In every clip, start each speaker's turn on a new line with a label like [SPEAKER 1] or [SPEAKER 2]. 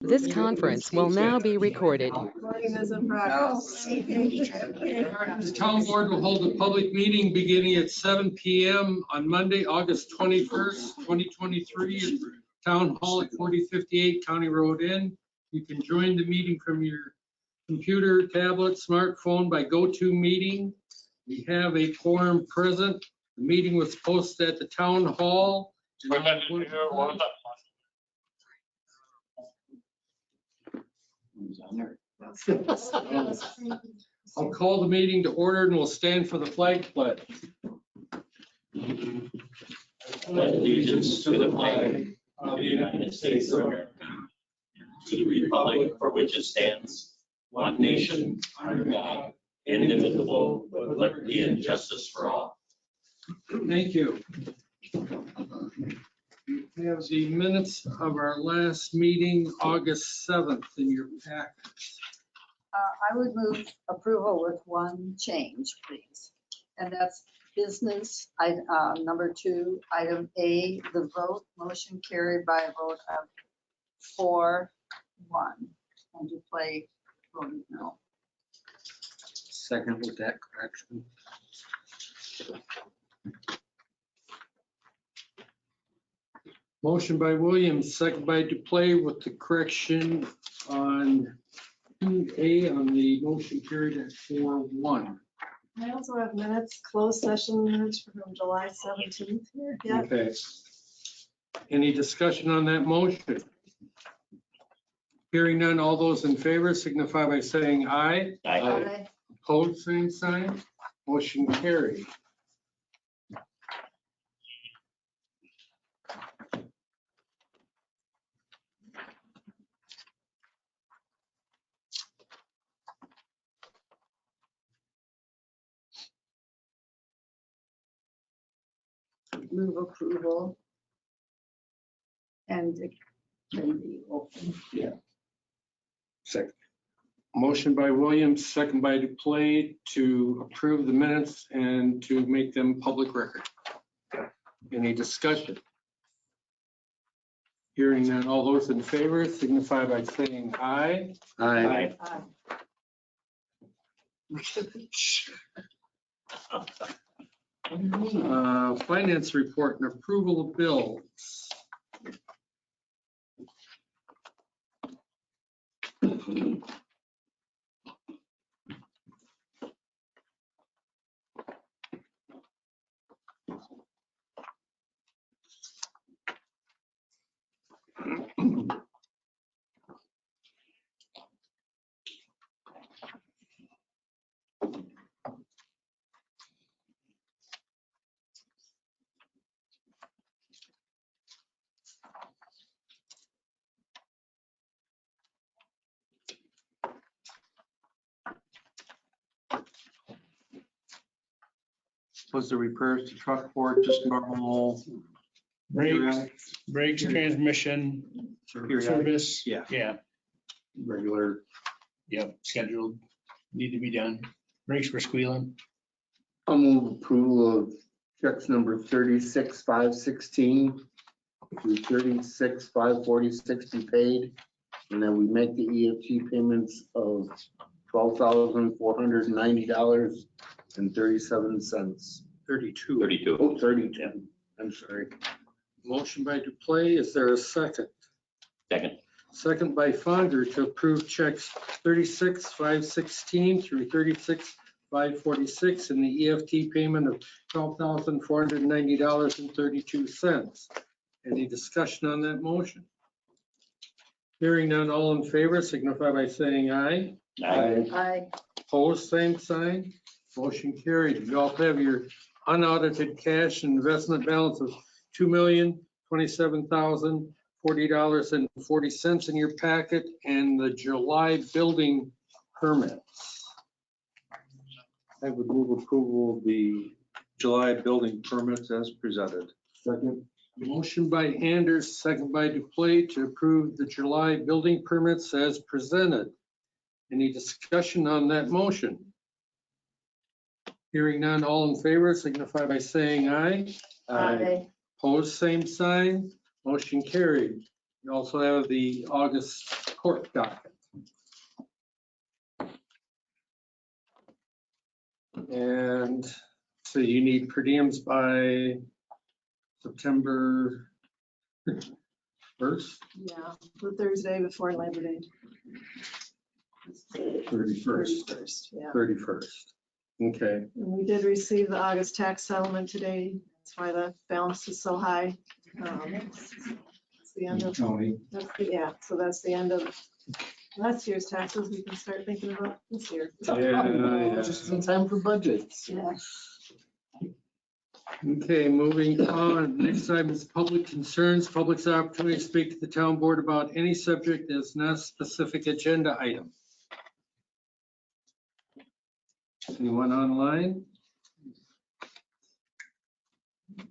[SPEAKER 1] This conference will now be recorded.
[SPEAKER 2] Recording is in progress.
[SPEAKER 3] The town board will hold a public meeting beginning at 7 p.m. on Monday, August 21st, 2023 at Town Hall at 4058 County Road N. You can join the meeting from your computer, tablet, smartphone by GoToMeeting. We have a quorum present. The meeting was posted at the town hall. I'll call the meeting to order and we'll stand for the flag pledge.
[SPEAKER 4] Allegiance to the flag of the United States of America, to the republic for which it stands, one nation, under God, indivisible, with liberty and justice for all.
[SPEAKER 3] Thank you. We have the minutes of our last meeting, August 7th, in your packets.
[SPEAKER 2] I would move approval with one change, please. And that's business, number 2, item A, the vote, motion carried by a vote of 4-1. And to play voting no.
[SPEAKER 3] Second with that correction. Motion by Williams, second by Duplay with the correction on 2A on the motion carried at 4-1.
[SPEAKER 5] I also have minutes, closed session minutes from July 17th here. Yeah.
[SPEAKER 3] Okay. Any discussion on that motion? Hearing none, all those in favor signify by saying aye.
[SPEAKER 2] Aye.
[SPEAKER 3] Opposed, same sign. Motion carried.
[SPEAKER 2] Move approval. And it can be open.
[SPEAKER 3] Second. Motion by Williams, second by Duplay to approve the minutes and to make them public record. Any discussion? Hearing none, all those in favor signify by saying aye.
[SPEAKER 4] Aye.
[SPEAKER 3] Finance report and approval of bills. Was the repairs to truck board just normal?
[SPEAKER 6] Brakes, transmission, service. Yeah,
[SPEAKER 3] Regular.
[SPEAKER 6] yep, scheduled, need to be done. Brakes were squealing.
[SPEAKER 7] I'll move approval of checks number 36,516 through 36,546 be paid. And then we make the EFT payments of $12,490.37.
[SPEAKER 3] 32.
[SPEAKER 4] 32.
[SPEAKER 7] Oh, 32. I'm sorry.
[SPEAKER 3] Motion by Duplay. Is there a second?
[SPEAKER 4] Second.
[SPEAKER 3] Second by Fonder to approve checks 36,516 through 36,546 and the EFT payment of $12,490.32. Any discussion on that motion? Hearing none, all in favor signify by saying aye.
[SPEAKER 2] Aye.
[SPEAKER 3] Opposed, same sign. Motion carried. You all have your unaudited cash and investment balance of $2,027,040.40 in your packet and the July building permits.
[SPEAKER 8] I would move approval of the July building permits as presented.
[SPEAKER 7] Second.
[SPEAKER 3] Motion by Anders, second by Duplay to approve the July building permits as presented. Any discussion on that motion? Hearing none, all in favor signify by saying aye.
[SPEAKER 2] Aye.
[SPEAKER 3] Opposed, same sign. Motion carried. You also have the August court docket. And so you need per diems by September 1st,
[SPEAKER 5] Yeah, the Thursday before Labor Day.
[SPEAKER 3] 31st,
[SPEAKER 5] 31st, yeah.
[SPEAKER 3] 31st. Okay,
[SPEAKER 5] And we did receive the August tax settlement today. That's why the balance is so high. It's the end of,
[SPEAKER 3] Tony.
[SPEAKER 5] yeah, so that's the end of last year's taxes. We can start thinking about this year.
[SPEAKER 3] Yeah.
[SPEAKER 7] Just in time for budgets.
[SPEAKER 5] Yeah.
[SPEAKER 3] Okay, moving on. Next item is public concerns. Public's opportunity to speak to the town board about any subject that's not a specific agenda item. Anyone online?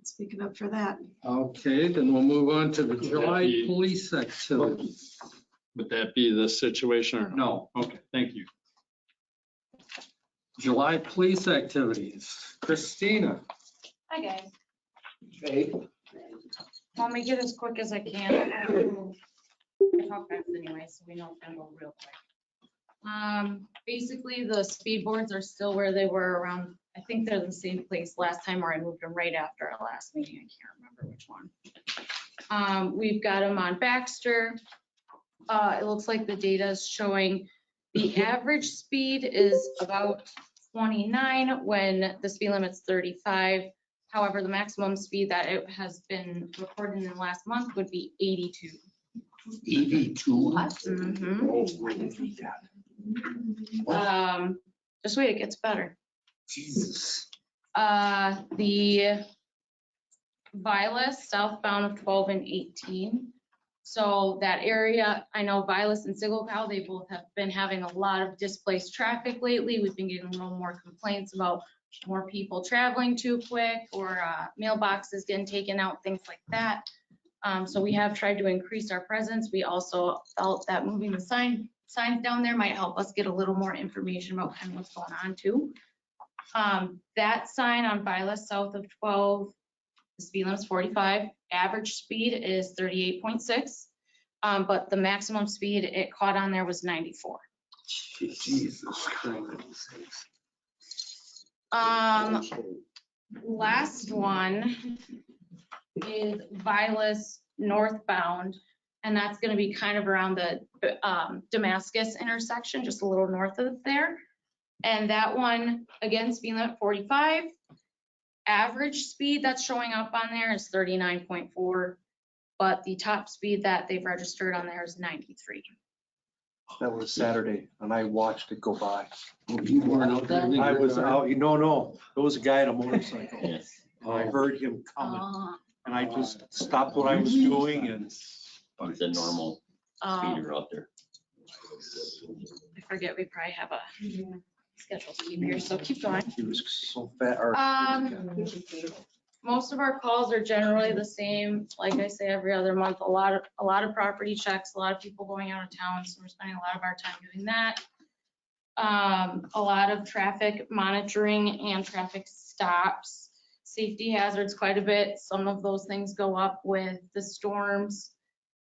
[SPEAKER 5] Speaking up for that.
[SPEAKER 3] Okay, then we'll move on to the July police activity.
[SPEAKER 9] Would that be the situation or no?
[SPEAKER 3] No,
[SPEAKER 9] Okay, thank you.
[SPEAKER 3] July police activities. Christina.
[SPEAKER 10] Hi, guys.
[SPEAKER 3] Hey.
[SPEAKER 10] I'll make it as quick as I can. I talk fast anyway, so we know it's gonna go real quick. Basically, the speed boards are still where they were around, I think they're the same place last time, or I moved them right after our last meeting. I can't remember which one. We've got them on Baxter. It looks like the data is showing the average speed is about 29 when the speed limit's 35. However, the maximum speed that it has been recorded in the last month would be 82.
[SPEAKER 7] 82.
[SPEAKER 10] Mhm. Just wait, it gets better.
[SPEAKER 7] Jesus.
[SPEAKER 10] The Vilas southbound of 12 and 18. So that area, I know Vilas and Sigel, they both have been having a lot of displaced traffic lately. We've been getting a little more complaints about more people traveling too quick or mailboxes getting taken out, things like that. So we have tried to increase our presence. We also felt that moving the signs down there might help us get a little more information about kind of what's going on too. That sign on Vilas south of 12, the speed limit is 45, average speed is 38.6, but the maximum speed it caught on there was 94.
[SPEAKER 7] Jesus Christ.
[SPEAKER 10] Last one is Vilas northbound, and that's gonna be kind of around the Damascus intersection, just a little north of there. And that one, again, speed limit 45. Average speed that's showing up on there is 39.4, but the top speed that they've registered on there is 93.
[SPEAKER 8] That was Saturday and I watched it go by.
[SPEAKER 7] You weren't out there?
[SPEAKER 8] I was out, no, there was a guy on a motorcycle.
[SPEAKER 4] Yes.
[SPEAKER 8] I heard him coming
[SPEAKER 10] Uh,
[SPEAKER 8] and I just stopped what I was doing and
[SPEAKER 4] It's a normal speeder out there.
[SPEAKER 10] I forget, we probably have a schedule to keep here, so keep going.
[SPEAKER 8] he was so fat. or-
[SPEAKER 10] Most of our calls are generally the same, like I say, every other month. A lot of property checks, a lot of people going out of town, so we're spending a lot of our time doing that. A lot of traffic monitoring and traffic stops, safety hazards quite a bit. Some of those things go up with the storms.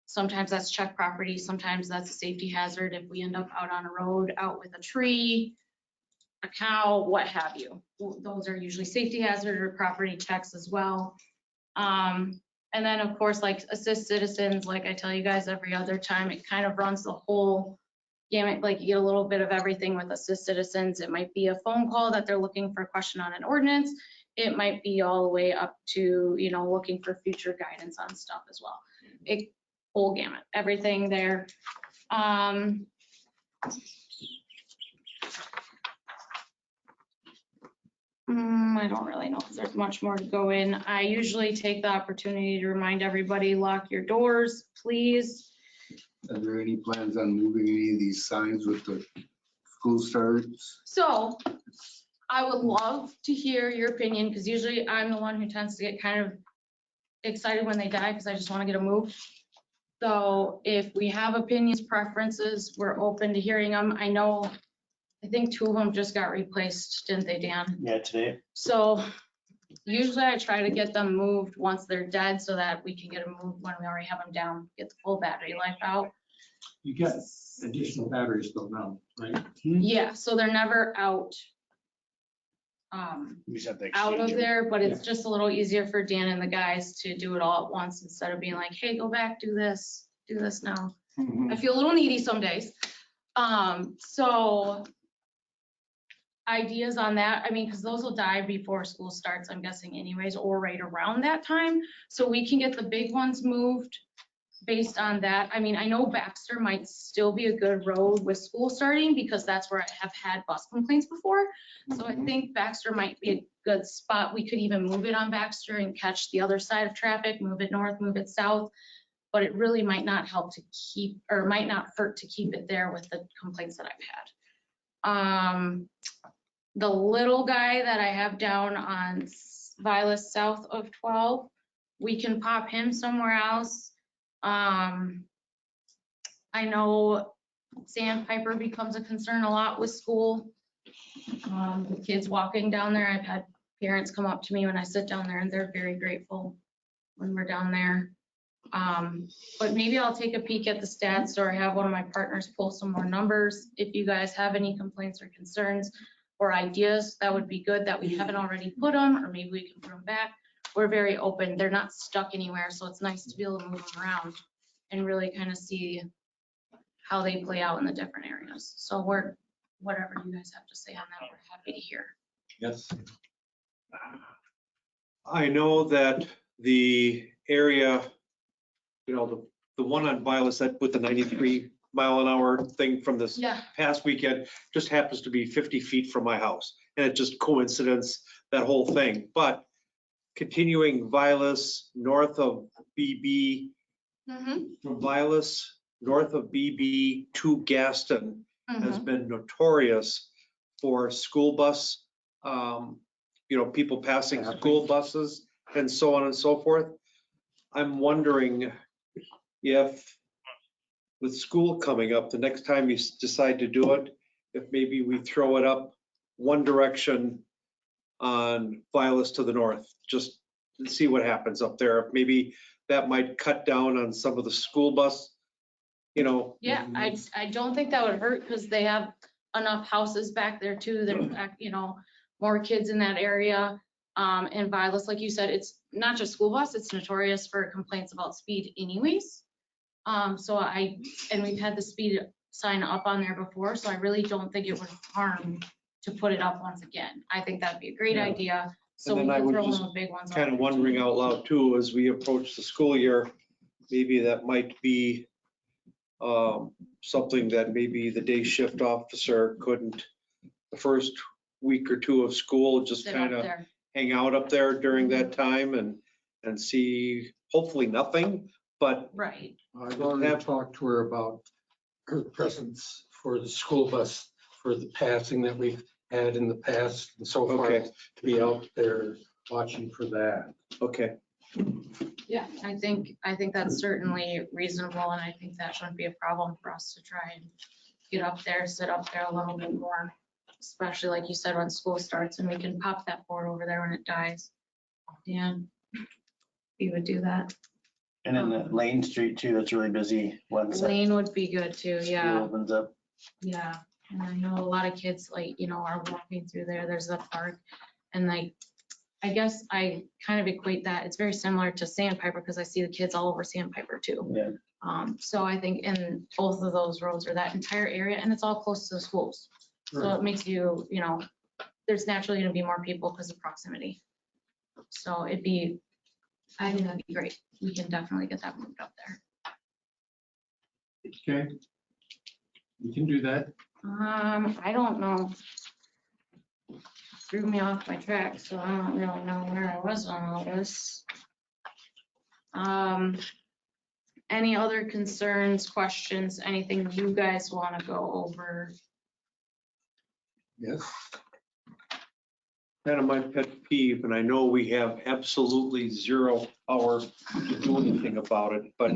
[SPEAKER 10] Sometimes that's check property, sometimes that's a safety hazard if we end up out on a road, out with a tree, a cow, what have you. Those are usually safety hazard or property checks as well. And then of course, like assist citizens, like I tell you guys every other time, it kind of runs the whole gamut. Like you get a little bit of everything with assist citizens. It might be a phone call that they're looking for a question on an ordinance. It might be all the way up to, looking for future guidance on stuff as well. Whole gamut, everything there. I don't really know if there's much more to go in. I usually take the opportunity to remind everybody, lock your doors, please.
[SPEAKER 7] Are there any plans on moving any of these signs with the school starts?
[SPEAKER 10] So I would love to hear your opinion, because usually I'm the one who tends to get kind of excited when they die, because I just want to get them moved. So if we have opinions, preferences, we're open to hearing them. I think 2 of them just got replaced, didn't they, Dan?
[SPEAKER 6] Yeah, today.
[SPEAKER 10] So usually I try to get them moved once they're dead so that we can get them moved when we already have them down, get the full battery life out.
[SPEAKER 3] You got additional batteries though now, right?
[SPEAKER 10] Yeah, so they're never out.
[SPEAKER 6] We just have to
[SPEAKER 10] Out
[SPEAKER 6] exchange
[SPEAKER 10] of
[SPEAKER 6] them.
[SPEAKER 10] there, but it's just a little easier for Dan and the guys to do it all at once instead of being like, hey, go back, do this now. I feel a little needy some days. So ideas on that, I mean, because those will die before school starts, I'm guessing anyways, or right around that time. So we can get the big ones moved based on that. I mean, I know Baxter might still be a good road with school starting because that's where I have had bus complaints before. So I think Baxter might be a good spot. We could even move it on Baxter and catch the other side of traffic, move it north, move it south. But it really might not help to keep, or might not hurt to keep it there with the complaints that I've had. The little guy that I have down on Vilas south of 12, we can pop him somewhere else. I know Sandpiper becomes a concern a lot with school. The kids walking down there, I've had parents come up to me when I sit down there and they're very grateful when we're down there. But maybe I'll take a peek at the stats or have one of my partners pull some more numbers. If you guys have any complaints or concerns or ideas, that would be good that we haven't already put them, or maybe we can put them back. We're very open. They're not stuck anywhere, so it's nice to be able to move them around and really kind of see how they play out in the different areas. So whatever you guys have to say on that, we're happy to hear.
[SPEAKER 8] Yes. I know that the area, the one on Vilas that with the 93-mile-an-hour thing from this
[SPEAKER 10] Yeah,
[SPEAKER 8] past weekend just happens to be 50 feet from my house. And it just coincidence, that whole thing. But continuing Vilas north of BB, from Vilas north of BB to Gaston has been notorious for school bus, people passing school buses and so on and so forth. I'm wondering if with school coming up, the next time you decide to do it, if maybe we throw it up one direction on Vilas to the north, just to see what happens up there. Maybe that might cut down on some of the school bus,
[SPEAKER 10] yeah, I don't think that would hurt because they have enough houses back there too. There's, more kids in that area. And Vilas, like you said, it's not just school bus, it's notorious for complaints about speed anyways. And we've had the speed sign up on there before, so I really don't think it would harm to put it up once again. I think that'd be a great idea. So we
[SPEAKER 8] And then I
[SPEAKER 10] can
[SPEAKER 8] would
[SPEAKER 10] throw in
[SPEAKER 8] just
[SPEAKER 10] the big ones.
[SPEAKER 8] kind of wondering out loud too, as we approach the school year, maybe that might be something that maybe the day shift officer couldn't, the first week or two of school, just
[SPEAKER 10] Sit
[SPEAKER 8] kind
[SPEAKER 10] up
[SPEAKER 8] of
[SPEAKER 10] there.
[SPEAKER 8] hang out up there during that time and see, hopefully nothing, but
[SPEAKER 10] Right.
[SPEAKER 3] I've already talked to her about her presence for the school bus, for the passing that we've had in the past and so forth,
[SPEAKER 8] Okay.
[SPEAKER 3] to be out there watching for that.
[SPEAKER 8] okay.
[SPEAKER 10] Yeah, I think that's certainly reasonable, and I think that shouldn't be a problem for us to try and get up there, sit up there a little bit more, especially like you said, when school starts, and we can pop that board over there when it dies. Dan, you would do that.
[SPEAKER 6] And then the Lane Street too, that's really busy once that
[SPEAKER 10] Lane would be good too,
[SPEAKER 6] school
[SPEAKER 10] yeah,
[SPEAKER 6] opens up.
[SPEAKER 10] yeah. And I know a lot of kids are walking through there. There's a park, and I guess I kind of equate that. It's very similar to Sandpiper because I see the kids all over Sandpiper too.
[SPEAKER 6] Yeah.
[SPEAKER 10] So I think in both of those roads or that entire area, and it's all close to the schools. So it makes you, there's naturally going to be more people because of proximity. So I think that'd be great. We can definitely get that moved up there.
[SPEAKER 3] Okay. We can do that.
[SPEAKER 10] I don't know. Threw me off my track, so I don't really know where I was on all this. Any other concerns, questions, anything you guys want to go over?
[SPEAKER 3] Yes.
[SPEAKER 8] Kind of my pet peeve, and I know we have absolutely 0 hour to do anything about it, but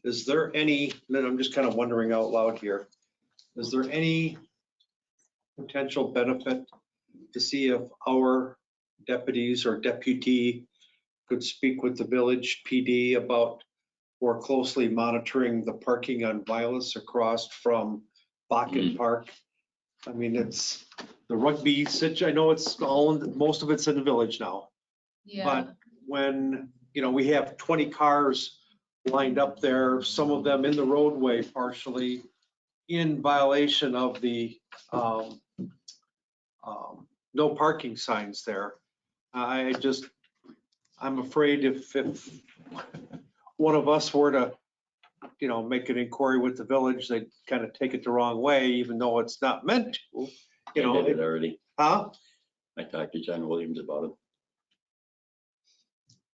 [SPEAKER 8] is there any, then I'm just kind of wondering out loud here, is there any potential benefit to see if our deputies or deputy could speak with the village PD about more closely monitoring the parking on Vilas across from Bakken Park. I mean, it's the rugby I know it's all, most of it's in the village now.
[SPEAKER 10] Yeah,
[SPEAKER 8] But when, we have 20 cars lined up there, some of them in the roadway partially in violation of the no parking signs there. I'm afraid if one of us were to, make an inquiry with the village, they'd kind of take it the wrong way, even though it's not meant to,
[SPEAKER 4] I did it already.
[SPEAKER 8] huh?
[SPEAKER 4] I talked to John Williams about it.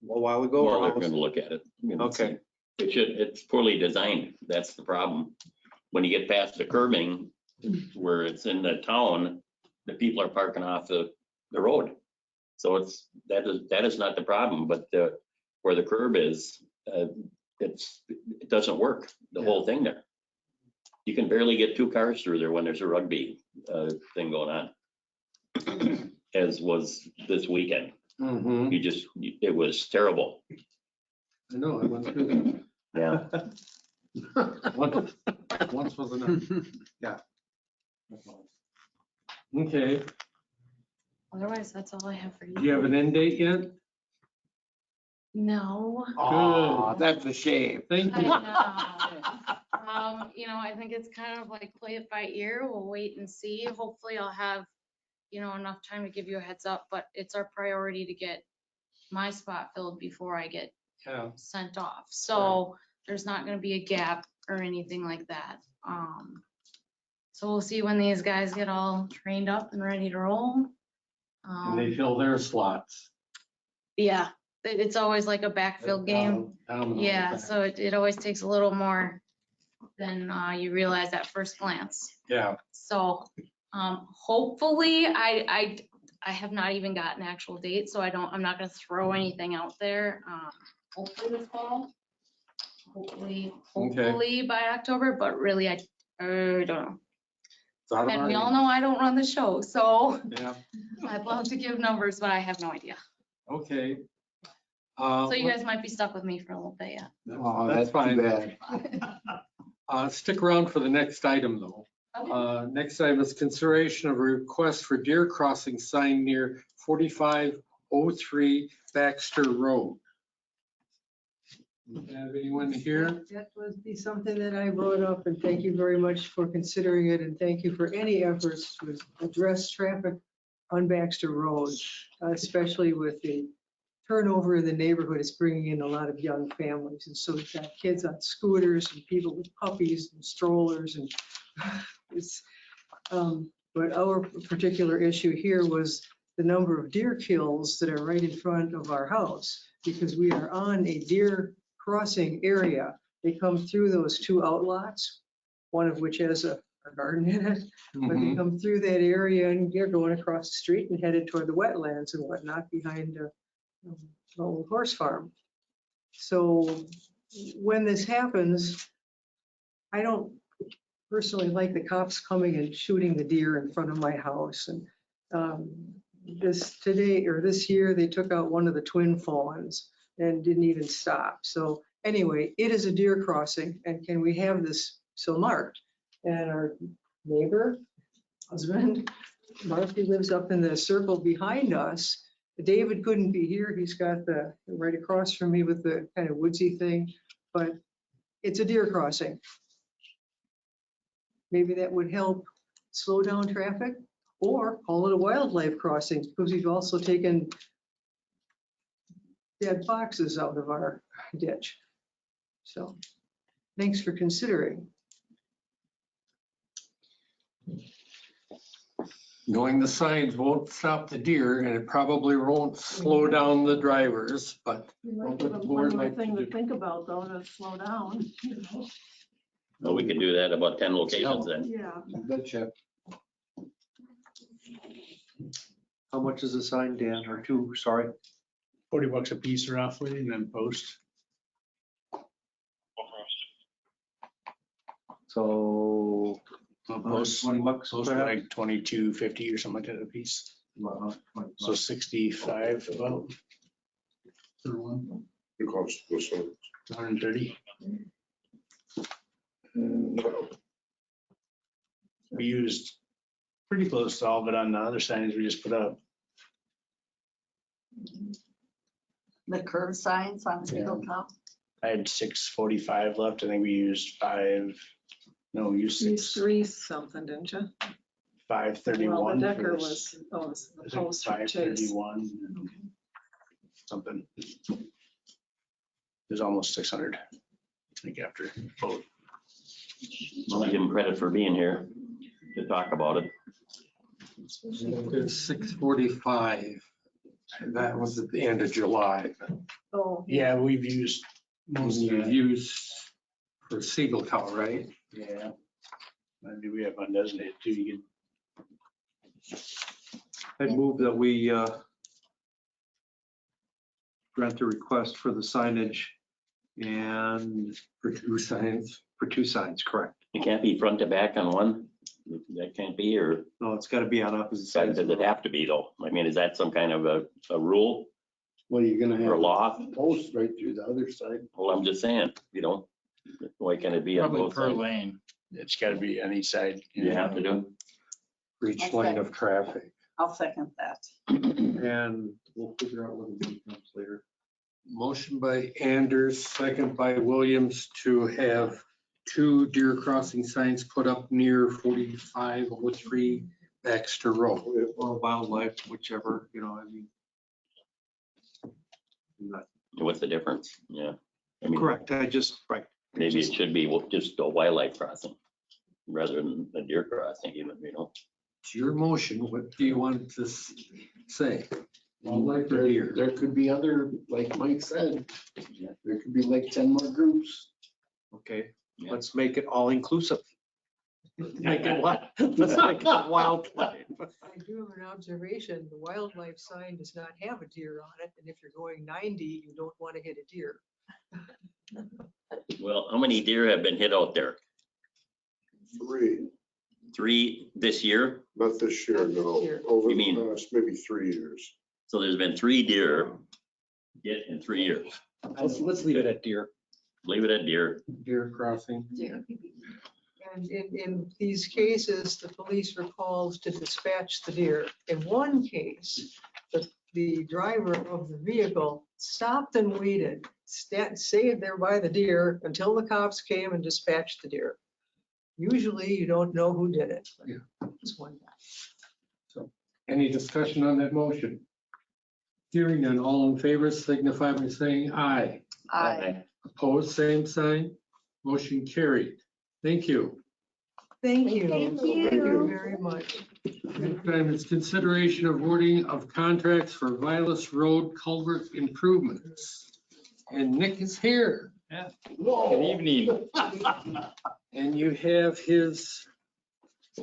[SPEAKER 8] A while ago.
[SPEAKER 4] Well, they're gonna look at it.
[SPEAKER 8] Okay.
[SPEAKER 4] It's poorly designed. That's the problem. When you get past the curbing where it's in the town, the people are parking off the road. So that is not the problem, but where the curb is, it doesn't work, the whole thing there. You can barely get 2 cars through there when there's a rugby thing going on, as was this weekend.
[SPEAKER 3] Mhm.
[SPEAKER 4] It was terrible.
[SPEAKER 3] I know, I went through
[SPEAKER 4] Yeah.
[SPEAKER 3] that. Once was enough. Yeah. Okay,
[SPEAKER 10] otherwise, that's all I have for you.
[SPEAKER 3] do you have an end date yet?
[SPEAKER 10] No.
[SPEAKER 7] Aw, that's a shame.
[SPEAKER 3] Thank
[SPEAKER 10] I
[SPEAKER 3] you.
[SPEAKER 10] know. I think it's kind of like play it by ear. We'll wait and see. Hopefully I'll have, enough time to give you a heads up, but it's our priority to get my spot filled before I get
[SPEAKER 3] Yeah,
[SPEAKER 10] sent off. So there's not gonna be a gap or anything like that. So we'll see when these guys get all trained up and ready to roll.
[SPEAKER 3] and they fill their slots.
[SPEAKER 10] Yeah, it's always like a backfill game. Yeah, so it always takes a little more than you realize at first glance.
[SPEAKER 3] Yeah,
[SPEAKER 10] So hopefully, I have not even got an actual date, so I'm not gonna throw anything out there. Hopefully this fall. Hopefully by October, but really I don't know.
[SPEAKER 3] it's out of
[SPEAKER 10] And
[SPEAKER 3] our
[SPEAKER 10] we all
[SPEAKER 3] hands.
[SPEAKER 10] know I don't run the show, so
[SPEAKER 3] Yeah,
[SPEAKER 10] I'd love to give numbers, but I have no idea.
[SPEAKER 3] okay.
[SPEAKER 10] So you guys might be stuck with me for a little bit, yeah.
[SPEAKER 7] Oh,
[SPEAKER 3] That's
[SPEAKER 7] that's
[SPEAKER 3] fine.
[SPEAKER 7] too bad.
[SPEAKER 3] Stick around for the next item, though.
[SPEAKER 10] Okay.
[SPEAKER 3] Next item is consideration of a request for deer crossing sign near 4503 Baxter Road. Have anyone here?
[SPEAKER 11] That would be something that I brought up, and thank you very much for considering it, and thank you for any efforts to address traffic on Baxter Road, especially with the turnover in the neighborhood. It's bringing in a lot of young families, and so we've got kids on scooters and people with puppies and strollers, and it's, but our particular issue here was the number of deer kills that are right in front of our house, because we are on a deer crossing area. They come through those 2 outlots, one of which has a garden in it, but they
[SPEAKER 3] Mhm.
[SPEAKER 11] come through that area and they're going across the street and headed toward the wetlands and whatnot behind the old horse farm. So when this happens, I don't personally like the cops coming and shooting the deer in front of my house. And this year, they took out one of the twin fawns and didn't even stop. So anyway, it is a deer crossing, and can we have this so marked? And our neighbor, husband, Marcy, lives up in the circle behind us. David couldn't be here. He's got the right across from me with the kind of woodsy thing, but it's a deer crossing. Maybe that would help slow down traffic, or call it a wildlife crossing, because we've also taken dead foxes out of our ditch. So thanks for considering.
[SPEAKER 3] Knowing the signs won't stop the deer, and it probably won't slow down the drivers, but
[SPEAKER 5] One more thing to think about, though, to slow down.
[SPEAKER 4] Well, we could do that about 10 locations then.
[SPEAKER 5] Yeah.
[SPEAKER 7] Betcha.
[SPEAKER 8] How much is a sign, Dan, or 2, sorry?
[SPEAKER 6] $40 a piece roughly, and then post.
[SPEAKER 8] So
[SPEAKER 6] Post,
[SPEAKER 8] $20
[SPEAKER 6] post are
[SPEAKER 8] perhaps?
[SPEAKER 6] like $22.50 or something like that a piece. So 65 about. For one,
[SPEAKER 12] It costs,
[SPEAKER 6] 130. We used pretty close to all of it on the other signage we just put up.
[SPEAKER 2] The curb signs on single count.
[SPEAKER 6] I had 645 left. I think we used we used
[SPEAKER 5] You used 3 something, didn't you?
[SPEAKER 6] 531.
[SPEAKER 5] Well, the
[SPEAKER 6] for
[SPEAKER 5] Decker
[SPEAKER 6] this.
[SPEAKER 5] was the
[SPEAKER 6] I think
[SPEAKER 5] post for Chase.
[SPEAKER 6] 531, something. There's almost 600, I think, after both.
[SPEAKER 4] Well, I give him credit for being here to talk about it.
[SPEAKER 3] There's 645. That was at the end of July.
[SPEAKER 5] Oh,
[SPEAKER 6] Yeah, we've used most of
[SPEAKER 3] You
[SPEAKER 6] that.
[SPEAKER 3] use for single count, right?
[SPEAKER 6] Yeah. Maybe we have undesignated too. You
[SPEAKER 8] I'd move that we grant the request for the signage and
[SPEAKER 3] For 2 signs.
[SPEAKER 8] for 2 signs, correct?
[SPEAKER 4] It can't be front to back on one. That can't be, or
[SPEAKER 8] No, it's got to be on opposite
[SPEAKER 4] does
[SPEAKER 8] sides.
[SPEAKER 4] it have to be though? I mean, is that some kind of a rule
[SPEAKER 7] Well, you're gonna
[SPEAKER 4] or
[SPEAKER 7] have
[SPEAKER 4] law?
[SPEAKER 7] posts right through the other side.
[SPEAKER 4] Well, I'm just saying, why can't it be on
[SPEAKER 6] Probably
[SPEAKER 4] both
[SPEAKER 6] per
[SPEAKER 4] sides?
[SPEAKER 6] lane. It's got to be on each side.
[SPEAKER 4] You have to do.
[SPEAKER 3] For each lane of traffic.
[SPEAKER 2] I'll second that.
[SPEAKER 8] And we'll figure out what it becomes later.
[SPEAKER 3] Motion by Anders, second by Williams to have 2 deer crossing signs put up near 4503 Baxter Road.
[SPEAKER 8] Or wildlife, whichever, I mean.
[SPEAKER 4] What's the difference? Yeah. I mean,
[SPEAKER 8] Correct, right.
[SPEAKER 4] maybe it should be just a wildlife crossing rather than a deer crossing even,
[SPEAKER 3] It's your motion. What do you want to say? Wildlife or deer?
[SPEAKER 7] There could be other, like Mike said, there could be like 10 more groups.
[SPEAKER 8] Okay,
[SPEAKER 4] Yeah.
[SPEAKER 8] let's make it all inclusive. Make it what? Let's make it wildlife.
[SPEAKER 11] I do have an observation. The wildlife sign does not have a deer on it. And if you're going 90, you don't want to hit a deer.
[SPEAKER 4] Well, how many deer have been hit out there?
[SPEAKER 12] 3,
[SPEAKER 4] 3 this year?
[SPEAKER 12] not this year,
[SPEAKER 11] Not this
[SPEAKER 12] no.
[SPEAKER 11] year.
[SPEAKER 12] Over
[SPEAKER 4] You mean-
[SPEAKER 12] the past maybe 3 years.
[SPEAKER 4] So there's been 3 deer hit in 3 years.
[SPEAKER 8] Let's leave it at deer.
[SPEAKER 4] Leave it at deer.
[SPEAKER 3] Deer crossing.
[SPEAKER 11] And in these cases, the police were called to dispatch the deer. In one case, the driver of the vehicle stopped and waited, stayed there by the deer until the cops came and dispatched the deer. Usually you don't know who did it. but
[SPEAKER 3] Yeah.
[SPEAKER 11] It's one guy.
[SPEAKER 3] Any discussion on that motion? Hearing none, all in favor signify by saying aye.
[SPEAKER 2] Aye.
[SPEAKER 3] Opposed, same sign. Motion carried. Thank you.
[SPEAKER 11] Thank you.
[SPEAKER 2] Thank
[SPEAKER 11] Thank
[SPEAKER 2] you.
[SPEAKER 11] you very much.
[SPEAKER 3] Next item is consideration of awarding of contracts for Vilas Road culvert improvements. And Nick is here.
[SPEAKER 13] Good evening.
[SPEAKER 3] And you have his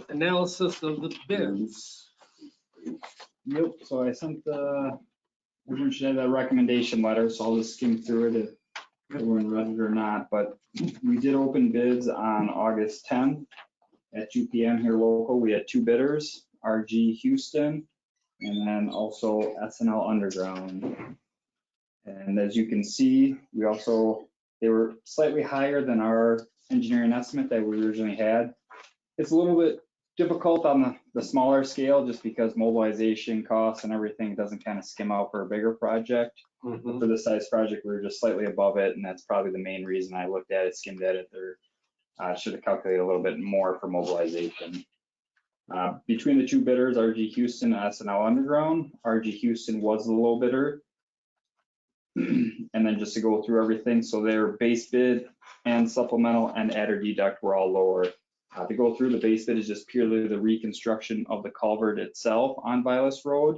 [SPEAKER 3] analysis of the bids.
[SPEAKER 13] Yep, so I sent everyone should have that recommendation letter, so I'll just skim through it if everyone read it or not, but we did open bids on August 10th at 2 PM here local. We had 2 bidders, RG Houston and then also SNL Underground. And as you can see, they were slightly higher than our engineering estimate that we originally had. It's a little bit difficult on the smaller scale just because mobilization costs and everything doesn't kind of skim out for a bigger project. But for this size project, we were just slightly above it, and that's probably the main reason I looked at it, skimmed at it. There should have calculated a little bit more for mobilization. Between the 2 bidders, RG Houston and SNL Underground, RG Houston was the low bidder. And then just to go through everything, so their base bid and supplemental and adder deduct were all lower. To go through, the base bid is just purely the reconstruction of the culvert itself on Vilas Road.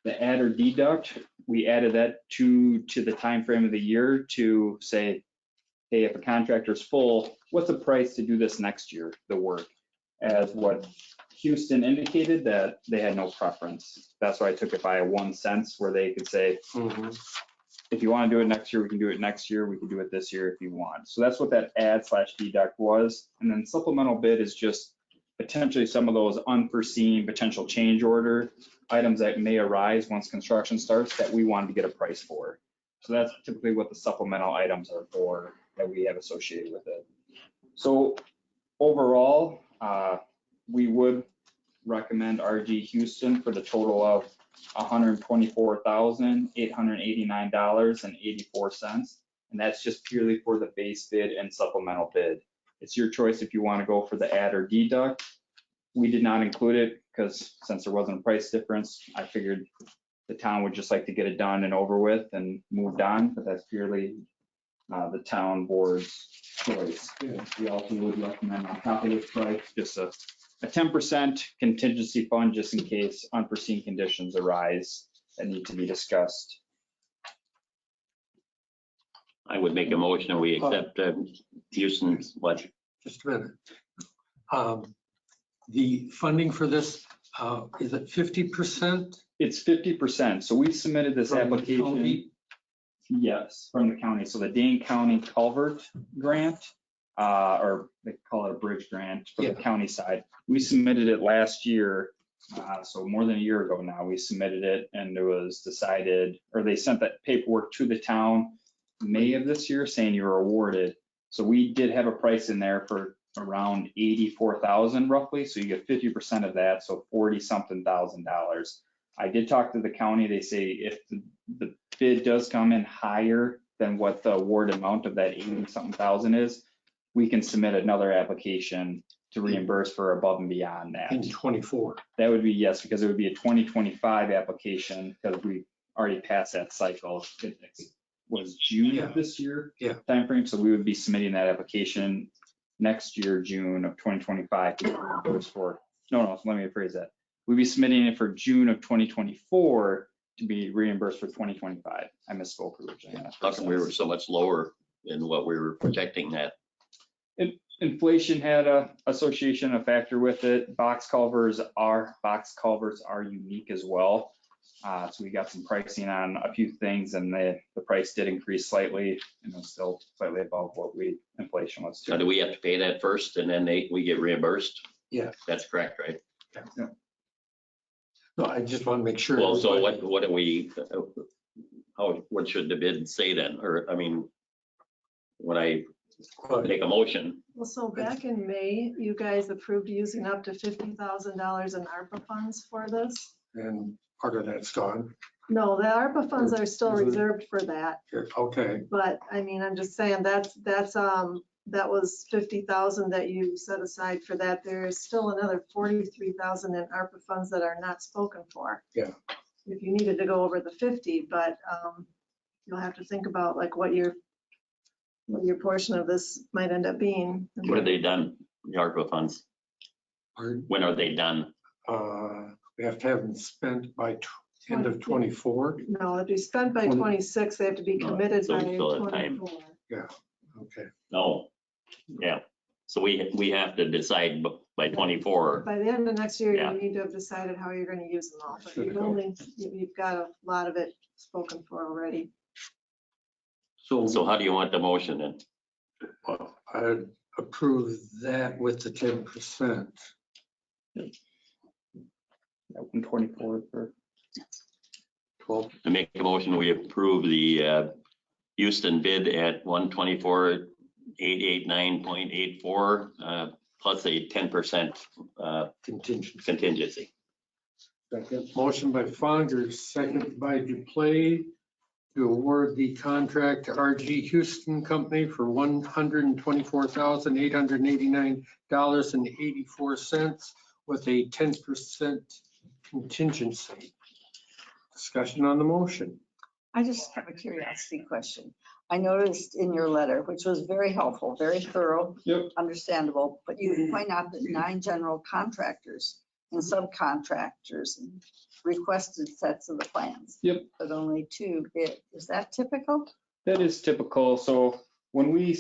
[SPEAKER 13] The adder deduct, we added that to the time frame of the year to say, hey, if a contractor's full, what's the price to do this next year, the work? As what Houston indicated, that they had no preference. That's why I took it by 1 cent, where they could say, if you want to do it next year, we can do it next year. We can do it this year if you want. So that's what that add/deduct was. And then supplemental bid is just potentially some of those unforeseen potential change order items that may arise once construction starts that we wanted to get a price for. So that's typically what the supplemental items are for. that we have associated with it. So overall, we would recommend RG Houston for the total of $124,889.84. And that's just purely for the base bid and supplemental bid. It's your choice if you want to go for the add or deduct. We did not include it because since there wasn't a price difference, I figured the town would just like to get it done and over with and moved on, but that's purely the town board's choice. We also would recommend on top of this price, just a 10% contingency fund just in case unforeseen conditions arise that need to be discussed.
[SPEAKER 4] I would make a motion and we accept Houston's budget.
[SPEAKER 3] Just a minute. The funding for this, is it 50%?
[SPEAKER 13] It's 50%. So we submitted this
[SPEAKER 3] From the
[SPEAKER 13] application.
[SPEAKER 3] county?
[SPEAKER 13] Yes, from the county. So the Dane County Culvert Grant, or they call it a bridge grant for the county side. We submitted it last year. So more than a year ago now, we submitted it and it was decided, or they sent that paperwork to the town May of this year saying you were awarded. So we did have a price in there for around 84,000 roughly. So you get 50% of that. So 40-something thousand. I did talk to the county. They say if the bid does come in higher than what the award amount of that 80-something thousand is, we can submit another application to reimburse for above and beyond that.
[SPEAKER 3] In 24.
[SPEAKER 13] That would be, yes, because it would be a 2025 application because we already passed that cycle. It was June of this year timeframe. So we would be submitting that application next year, June of 2025 to be reimbursed for. No, let me rephrase that. We'd be submitting it for June of 2024 to be reimbursed for 2025. I misspoke originally.
[SPEAKER 4] How come we were so much lower than what we were projecting that?
[SPEAKER 13] Inflation had a association, a factor with it. Box culverts are unique as well. So we got some pricing on a few things and the price did increase slightly and it was still slightly above what inflation was.
[SPEAKER 4] So do we have to pay that first and then we get reimbursed?
[SPEAKER 3] Yeah.
[SPEAKER 4] That's correct, right?
[SPEAKER 13] Yeah.
[SPEAKER 3] No, I just want to make sure.
[SPEAKER 4] Well, so what do we, what should the bid say then? Or, I mean, when I make a motion,
[SPEAKER 5] Well, so back in May, you guys approved using up to $50,000 in ARPA funds for this?
[SPEAKER 3] And part of that's gone.
[SPEAKER 5] No, the ARPA funds are still reserved for that.
[SPEAKER 3] Okay.
[SPEAKER 5] But I mean, I'm just saying that was 50,000 that you set aside for that. There's still another 43,000 in ARPA funds that are not spoken for.
[SPEAKER 3] Yeah.
[SPEAKER 5] If you needed to go over the 50, but you'll have to think about like what your portion of this might end up being.
[SPEAKER 4] what have they done, the ARPA funds? When are they done?
[SPEAKER 3] We have to have them spent by end of 24.
[SPEAKER 5] No, if you spent by 26, they have to be committed
[SPEAKER 4] So
[SPEAKER 5] by
[SPEAKER 4] we still have time.
[SPEAKER 5] 24.
[SPEAKER 3] Yeah, okay.
[SPEAKER 4] No, yeah. So we have to decide by 24.
[SPEAKER 5] By the end of next year,
[SPEAKER 4] Yeah.
[SPEAKER 5] you need to have decided how you're going to use them all. But
[SPEAKER 3] Should
[SPEAKER 5] you've got a lot of it spoken for already.
[SPEAKER 4] So how do you want the motion then?
[SPEAKER 3] Well, I approve that with the 10%.
[SPEAKER 13] 124 for
[SPEAKER 3] 12.
[SPEAKER 4] I make a motion, we approve the Houston bid at 124,889.84 plus a 10% contingency.
[SPEAKER 3] Second. Motion by Fonger, second by Duplay to award the contract to RG Houston Company for $124,889.84 with a 10% contingency. Discussion on the motion.
[SPEAKER 2] I just have a curiosity question. I noticed in your letter, which was very helpful, very thorough, understandable, but you point out that 9 general contractors and subcontractors requested sets of the plans.
[SPEAKER 13] Yep.
[SPEAKER 2] But only 2 bid. Is that typical?
[SPEAKER 13] That is typical. So when we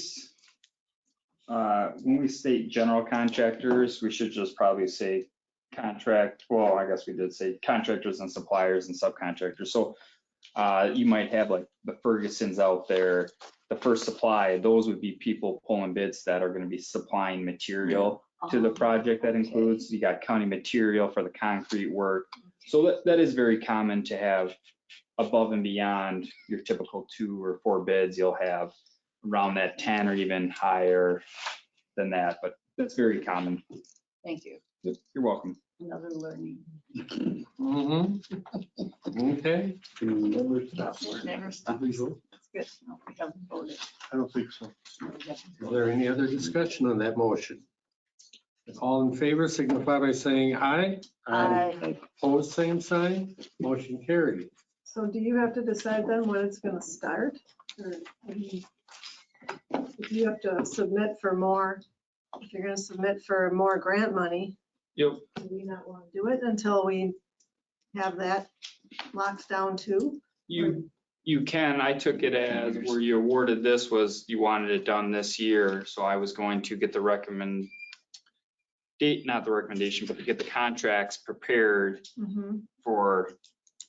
[SPEAKER 13] state general contractors, we should just probably say contract. Well, I guess we did say contractors and suppliers and subcontractors. So you might have like the Fergusons out there, the First Supply. Those would be people pulling bids that are going to be supplying material to the project. That includes, you got county material for the concrete work. So that is very common to have above and beyond your typical 2 or 4 bids. You'll have around that 10 or even higher than that, but that's very common.
[SPEAKER 2] Thank you.
[SPEAKER 13] You're welcome.
[SPEAKER 2] Another learning.
[SPEAKER 3] Okay.
[SPEAKER 2] Never stop. That's good. No, we haven't voted.
[SPEAKER 3] I don't think so. Is there any other discussion on that motion? All in favor signify by saying aye.
[SPEAKER 2] Aye.
[SPEAKER 3] Opposed, same sign. Motion carried.
[SPEAKER 5] So do you have to decide then when it's gonna start? Or if you have to submit for more, if you're gonna submit for more grant money,
[SPEAKER 13] Yep.
[SPEAKER 5] do we not want to do it until we have that locked down too?
[SPEAKER 13] You can, I took it as where you awarded this was you wanted it done this year, so I was going to get the not the recommendation, but to get the contracts prepared to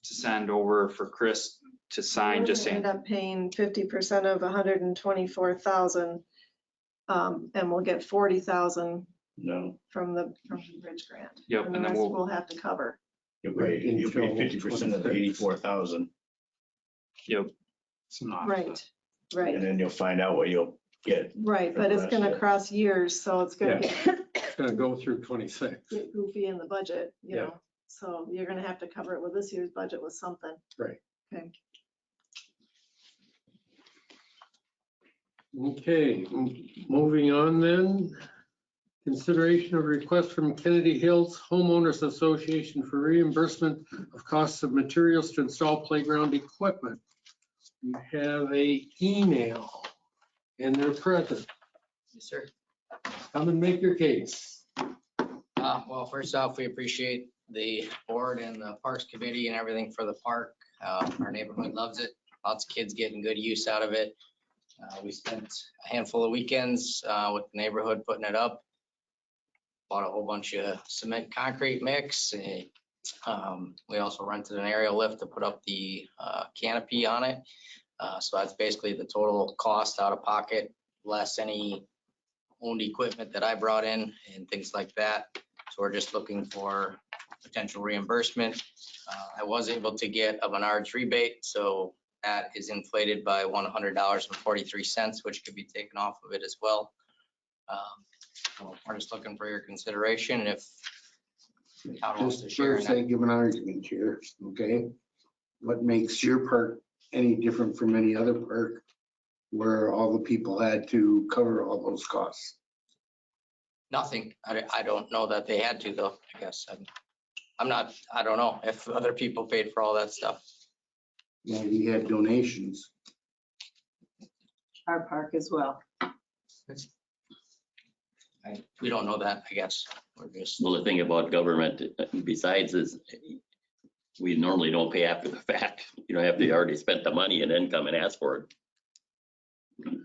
[SPEAKER 13] send over for Chris to sign, just saying.
[SPEAKER 5] End up paying 50% of 124,000, and we'll get 40,000
[SPEAKER 6] No,
[SPEAKER 5] from the bridge grant.
[SPEAKER 13] Yep,
[SPEAKER 5] And the
[SPEAKER 13] and then
[SPEAKER 5] rest
[SPEAKER 13] we'll,
[SPEAKER 5] we'll have to cover.
[SPEAKER 6] you'll pay 50% of the 84,000.
[SPEAKER 13] yep,
[SPEAKER 6] It's not.
[SPEAKER 5] Right, right,
[SPEAKER 6] And then you'll find out what you'll get.
[SPEAKER 5] right. But it's gonna cross years, so it's gonna
[SPEAKER 3] It's gonna go through 26.
[SPEAKER 5] get goofy in the budget, you
[SPEAKER 3] Yeah.
[SPEAKER 5] know? So you're gonna have to cover it with this year's budget with something.
[SPEAKER 3] Right.
[SPEAKER 5] Okay.
[SPEAKER 3] Okay, moving on then. Consideration of request from Kennedy Hills Homeowners Association for reimbursement of costs of materials to install playground equipment. You have a email and they're present.
[SPEAKER 14] Yes, sir.
[SPEAKER 3] Come and make your case.
[SPEAKER 14] Well, first off, we appreciate the board and the Parks Committee and everything for the park. Our neighborhood loves it. Lots of kids getting good use out of it. We spent a handful of weekends with the neighborhood putting it up. Bought a whole bunch of cement concrete mix. We also rented an aerial lift to put up the canopy on it. So that's basically the total cost out of pocket, less any owned equipment that I brought in and things like that. So we're just looking for potential reimbursement. I was able to get a Menards rebate, so that is inflated by $100.43, which could be taken off of it as well. So we're just looking for your consideration if town wants to
[SPEAKER 7] Just
[SPEAKER 14] share.
[SPEAKER 7] first, I give an argument here, okay? What makes your park any different from any other park where all the people had to cover all those costs?
[SPEAKER 14] Nothing. I don't know that they had to though, I guess. I'm not, I don't know if other people paid for all that stuff.
[SPEAKER 7] Yeah, you had donations.
[SPEAKER 2] Our park as well.
[SPEAKER 14] We don't know that, I guess. We're just,
[SPEAKER 4] Well, the thing about government besides is we normally don't pay after the fact. You know, after you already spent the money and then come and ask for it.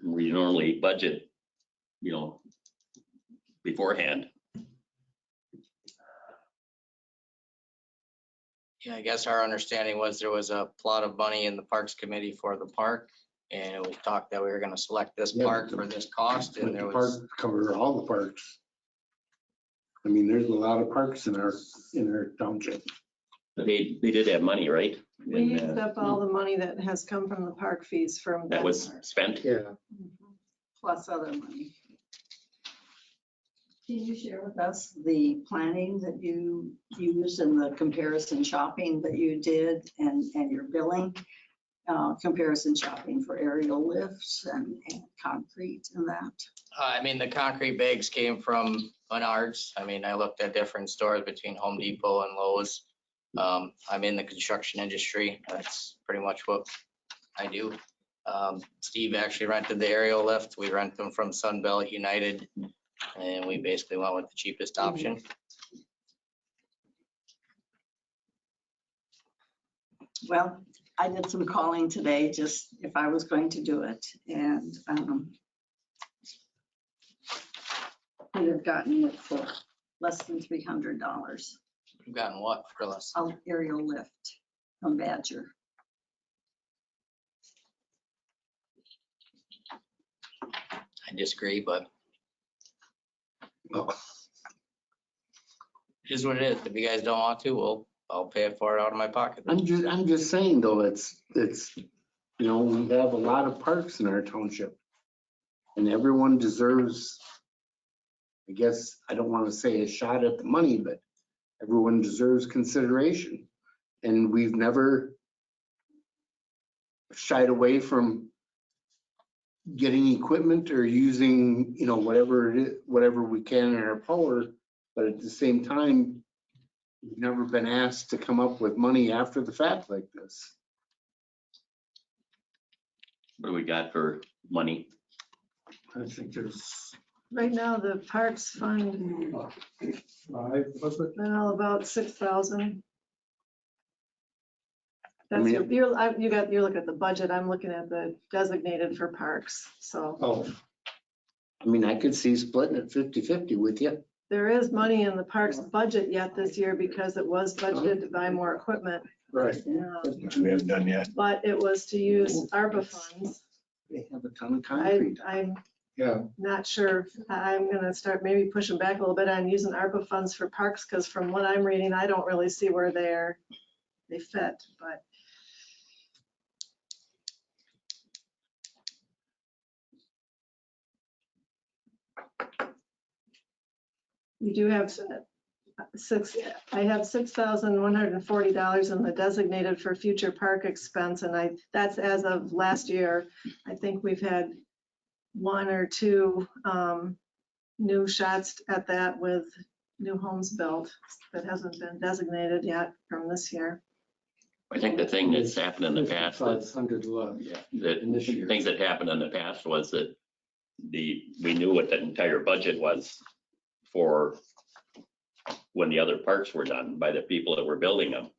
[SPEAKER 4] We normally budget, you know, beforehand.
[SPEAKER 14] yeah, I guess our understanding was there was a plot of money in the Parks Committee for the park. And it was talked that we were gonna select this
[SPEAKER 7] Yeah,
[SPEAKER 14] park for this cost
[SPEAKER 7] But
[SPEAKER 14] and there
[SPEAKER 7] the
[SPEAKER 14] was,
[SPEAKER 7] park cover all the parks. I mean, there's a lot of parks in our township.
[SPEAKER 4] But they did have money, right?
[SPEAKER 5] We
[SPEAKER 4] And,
[SPEAKER 5] used up all the money that has come from the park fees from.
[SPEAKER 4] that was spent.
[SPEAKER 3] Yeah.
[SPEAKER 2] Plus other money. Can you share with us the planning that you used and the comparison shopping that you did and your billing? Comparison shopping for aerial lifts and concrete and that?
[SPEAKER 14] I mean, the concrete bags came from Menards. I mean, I looked at different stores between Home Depot and Lowe's. I'm in the construction industry. That's pretty much what I do. Steve actually rented the aerial lift. We rent them from Sunbelt United and we basically went with the cheapest option.
[SPEAKER 2] Well, I did some calling today, just if I was going to do it, and could have gotten it for less than $300.
[SPEAKER 14] We've gotten what for less?
[SPEAKER 2] An aerial lift from Badger.
[SPEAKER 14] I disagree, but
[SPEAKER 7] Well,
[SPEAKER 14] it is what it is. If you guys don't want to, I'll pay it for it out of my pocket.
[SPEAKER 7] I'm just saying though, it's, you know, we have a lot of parks in our township. And everyone deserves, I guess, I don't want to say a shot at the money, but everyone deserves consideration. And we've never shied away from getting equipment or using, you know, whatever it is, whatever we can in our power. But at the same time, we've never been asked to come up with money after the fact like this.
[SPEAKER 4] What do we got for money?
[SPEAKER 3] I think there's
[SPEAKER 5] Right now, the Parks Fund,
[SPEAKER 3] five, was it?
[SPEAKER 5] now about 6,000.
[SPEAKER 7] I
[SPEAKER 5] That's,
[SPEAKER 7] mean-
[SPEAKER 5] you're looking at the budget, I'm looking at the designated for parks, so.
[SPEAKER 3] Oh,
[SPEAKER 7] I mean, I could see splitting it 50-50 with you.
[SPEAKER 5] There is money in the parks budget yet this year because it was budgeted to buy more equipment.
[SPEAKER 3] right.
[SPEAKER 6] Which we haven't done yet.
[SPEAKER 5] But it was to use ARPA funds.
[SPEAKER 7] They have a ton of concrete.
[SPEAKER 5] I'm
[SPEAKER 3] Yeah,
[SPEAKER 5] not sure. I'm gonna start maybe pushing back a little bit on using ARPA funds for parks, because from what I'm reading, I don't really see where they fit, but. You do have I have $6,140 in the designated for future park expense, and that's as of last year. I think we've had one or two new shots at that with new homes built that hasn't been designated yet from this year.
[SPEAKER 4] I think the thing that's happened in the past is
[SPEAKER 3] 500 left.
[SPEAKER 4] yeah, that
[SPEAKER 3] In this year.
[SPEAKER 4] things that happened in the past was that we knew what the entire budget was for when the other parks were done by the people that were building them.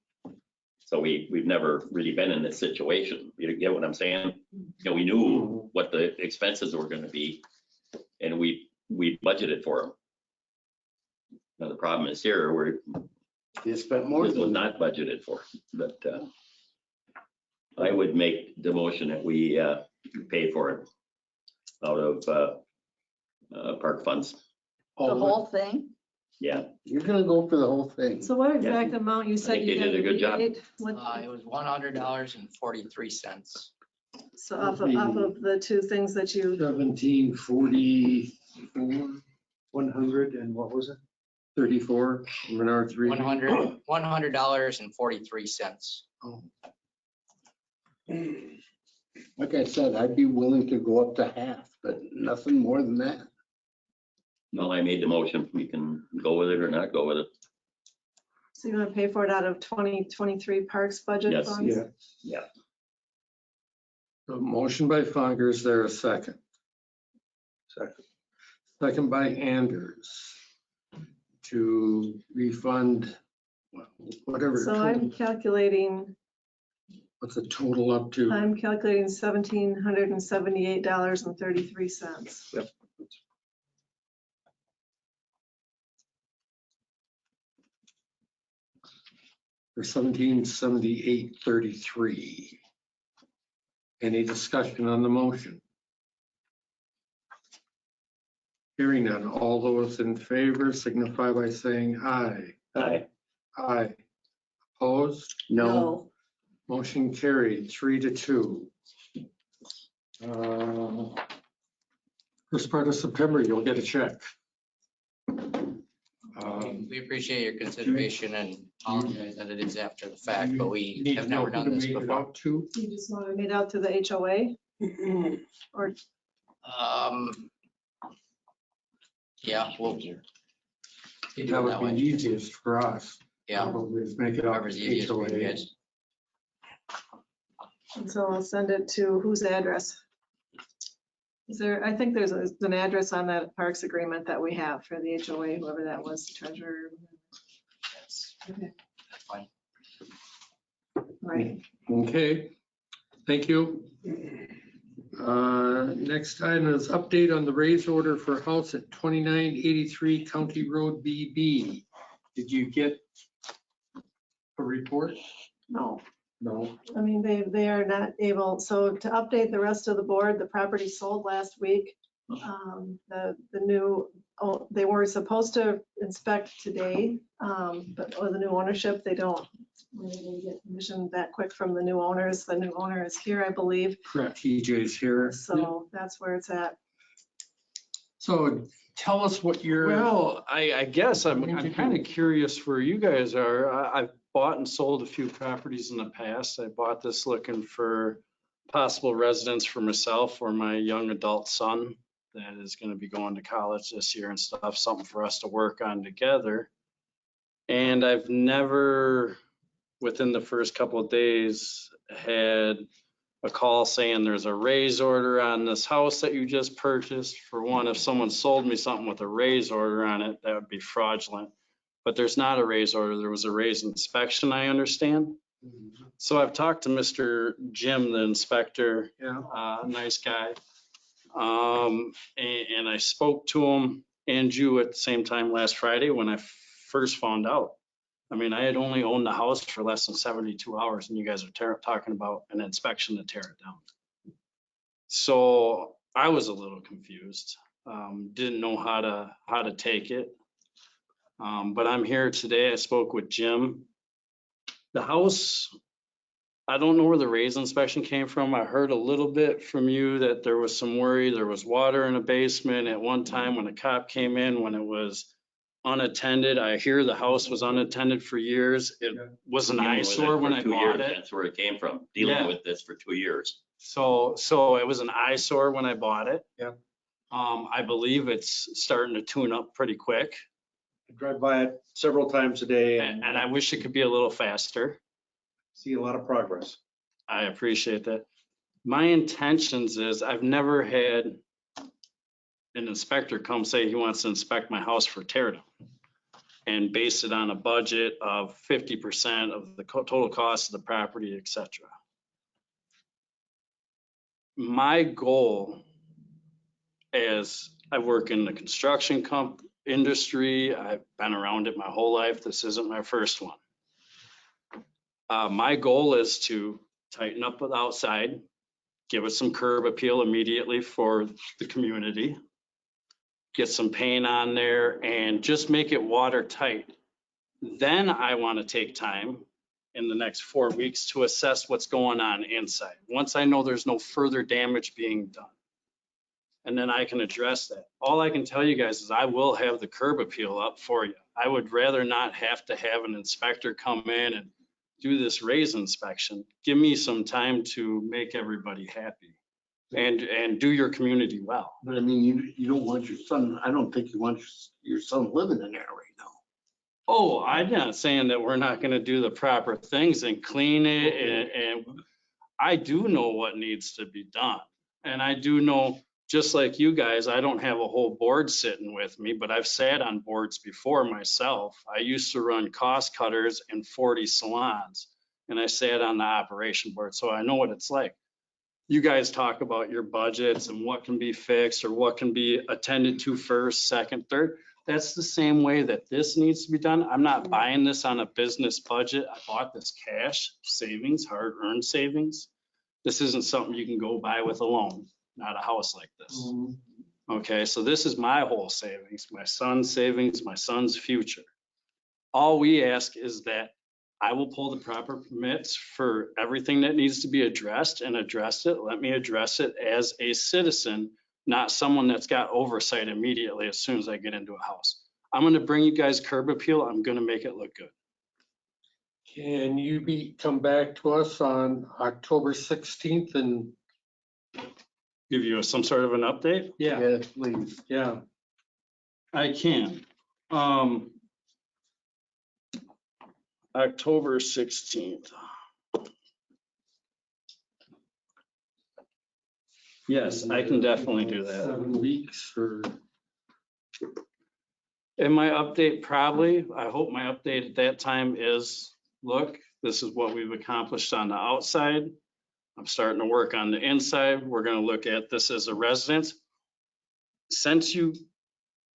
[SPEAKER 4] So we've never really been in this situation. You get what I'm saying? You know, we knew what the expenses were gonna be and we budgeted for them. Now, the problem is here,
[SPEAKER 7] You spent more
[SPEAKER 4] this was
[SPEAKER 7] than
[SPEAKER 4] not budgeted for, but I would make the motion that we pay for it out of park funds.
[SPEAKER 2] The whole thing?
[SPEAKER 4] Yeah,
[SPEAKER 7] You're gonna go for the whole thing.
[SPEAKER 5] So what exact amount you said
[SPEAKER 4] think
[SPEAKER 5] you
[SPEAKER 4] they
[SPEAKER 5] had
[SPEAKER 4] did a
[SPEAKER 5] to
[SPEAKER 4] good job.
[SPEAKER 5] rebate? What-
[SPEAKER 14] It was $100.43.
[SPEAKER 5] So off of the two things that you,
[SPEAKER 3] 1744,
[SPEAKER 8] 100 and what was it?
[SPEAKER 3] 34, Menard 3.
[SPEAKER 14] $100.43.
[SPEAKER 7] Like I said, I'd be willing to go up to half, but nothing more than that.
[SPEAKER 4] well, I made the motion. We can go with it or not go with it.
[SPEAKER 5] so you want to pay for it out of 2023 parks budget
[SPEAKER 4] Yes.
[SPEAKER 5] funds?
[SPEAKER 3] Yeah. So motion by Funker, is there a second?
[SPEAKER 8] Second.
[SPEAKER 3] Second by Anders to refund whatever.
[SPEAKER 5] So I'm calculating,
[SPEAKER 3] What's the total up to?
[SPEAKER 5] I'm calculating $1,778.33.
[SPEAKER 8] Yep.
[SPEAKER 3] For 1778.33. Any discussion on the motion? Hearing none, all those in favor signify by saying aye.
[SPEAKER 4] Aye.
[SPEAKER 3] Aye. Opposed?
[SPEAKER 7] No,
[SPEAKER 3] Motion carried, 3-2. First part of September, you'll get a check.
[SPEAKER 14] We appreciate your consideration and apologize that it is after the fact, but we
[SPEAKER 3] Need
[SPEAKER 14] have
[SPEAKER 3] to know
[SPEAKER 14] never
[SPEAKER 3] who
[SPEAKER 14] done
[SPEAKER 3] to
[SPEAKER 14] this
[SPEAKER 3] make it
[SPEAKER 14] before.
[SPEAKER 3] out to.
[SPEAKER 5] You just want to meet out to the HOA? Or,
[SPEAKER 14] Yeah, we'll do it
[SPEAKER 3] That would
[SPEAKER 14] that
[SPEAKER 3] be
[SPEAKER 14] way.
[SPEAKER 3] easiest for us.
[SPEAKER 14] Yeah,
[SPEAKER 3] Probably is make it out
[SPEAKER 14] whoever's
[SPEAKER 3] to
[SPEAKER 14] easiest for you
[SPEAKER 3] HOA.
[SPEAKER 14] guys.
[SPEAKER 5] and so I'll send it to whose address? Is there, I think there's an address on that parks agreement that we have for the HOA, whoever that was, treasurer.
[SPEAKER 14] Yes,
[SPEAKER 5] Okay.
[SPEAKER 14] that's fine.
[SPEAKER 5] Right.
[SPEAKER 3] Okay, thank you. Next item is update on the raise order for house at 2983 County Road BB. Did you get a report?
[SPEAKER 5] No,
[SPEAKER 3] No.
[SPEAKER 5] I mean, they are not able, so to update the rest of the board, the property sold last week. The new, they were supposed to inspect today, but with the new ownership, they don't really get permission that quick from the new owners. The new owner is here, I believe.
[SPEAKER 3] Correct, TJ's here.
[SPEAKER 5] So that's where it's at.
[SPEAKER 3] So tell us what your.
[SPEAKER 9] Well, I guess I'm kind of curious where you guys are. I've bought and sold a few properties in the past. I bought this looking for possible residence for myself or my young adult son that is going to be going to college this year and stuff, something for us to work on together. And I've never, within the first couple of days, had a call saying there's a raise order on this house that you just purchased. For one, if someone sold me something with a raise order on it, that would be fraudulent. But there's not a raise order. There was a raise inspection, I understand. So I've talked to Mr. Jim, the inspector, nice guy. And I spoke to him and you at the same time last Friday when I first found out. I mean, I had only owned the house for less than 72 hours and you guys are talking about an inspection to tear it down. So I was a little confused. Didn't know how to take it. But I'm here today. I spoke with Jim. The house, I don't know where the raise inspection came from. I heard a little bit from you that there was some worry. There was water in the basement at one time when a cop came in, when it was unattended. I hear the house was unattended for years. It was an eyesore when I bought it.
[SPEAKER 4] That's where it came from, dealing with this for 2 years.
[SPEAKER 9] So it was an eyesore when I bought it.
[SPEAKER 8] Yeah.
[SPEAKER 9] I believe it's starting to tune up pretty quick.
[SPEAKER 8] I drive by it several times a day
[SPEAKER 9] And I wish it could be a little faster.
[SPEAKER 8] see a lot of progress.
[SPEAKER 9] I appreciate that. My intentions is I've never had an inspector come say he wants to inspect my house for tear down and base it on a budget of 50% of the total cost of the property, et cetera. My goal, as I work in the construction industry, I've been around it my whole life. This isn't my first one. My goal is to tighten up the outside, give it some curb appeal immediately for the community, get some paint on there and just make it watertight. Then I want to take time in the next 4 weeks to assess what's going on inside. Once I know there's no further damage being done. And then I can address that. All I can tell you guys is I will have the curb appeal up for you. I would rather not have to have an inspector come in and do this raise inspection. Give me some time to make everybody happy and do your community well.
[SPEAKER 7] But I mean, you don't want your son, I don't think you want your son living in there right now.
[SPEAKER 9] Oh, I'm not saying that we're not gonna do the proper things and clean it and I do know what needs to be done. And I do know, just like you guys, I don't have a whole board sitting with me, but I've sat on boards before myself. I used to run cost cutters in 40 salons and I sat on the operation board, so I know what it's like. You guys talk about your budgets and what can be fixed or what can be attended to first, second, third. That's the same way that this needs to be done. I'm not buying this on a business budget. I bought this cash savings, hard-earned savings. This isn't something you can go buy with a loan, not a house like this. Okay, so this is my whole savings, my son's savings, my son's future. All we ask is that I will pull the proper permits for everything that needs to be addressed and address it. Let me address it as a citizen, not someone that's got oversight immediately as soon as I get into a house. I'm gonna bring you guys curb appeal. I'm gonna make it look good.
[SPEAKER 3] Can you come back to us on October 16th and?
[SPEAKER 9] Give you some sort of an update?
[SPEAKER 3] Yeah,
[SPEAKER 7] Please.
[SPEAKER 3] yeah.
[SPEAKER 9] I can. October 16th. Yes, I can definitely do that.
[SPEAKER 3] 7 weeks or?
[SPEAKER 9] And my update probably, I hope my update at that time is, look, this is what we've accomplished on the outside. I'm starting to work on the inside. We're gonna look at this as a residence. Since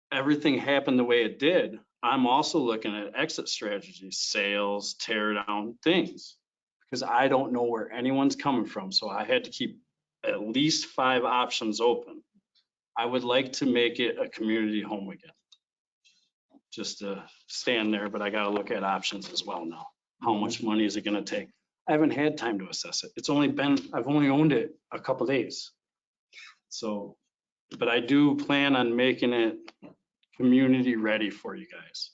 [SPEAKER 9] everything happened the way it did, I'm also looking at exit strategies, sales, tear down things, because I don't know where anyone's coming from. So I had to keep at least 5 options open. I would like to make it a community home again. Just to stand there, but I gotta look at options as well now. How much money is it gonna take? I haven't had time to assess it. I've only owned it a couple days. So But I do plan on making it community ready for you guys.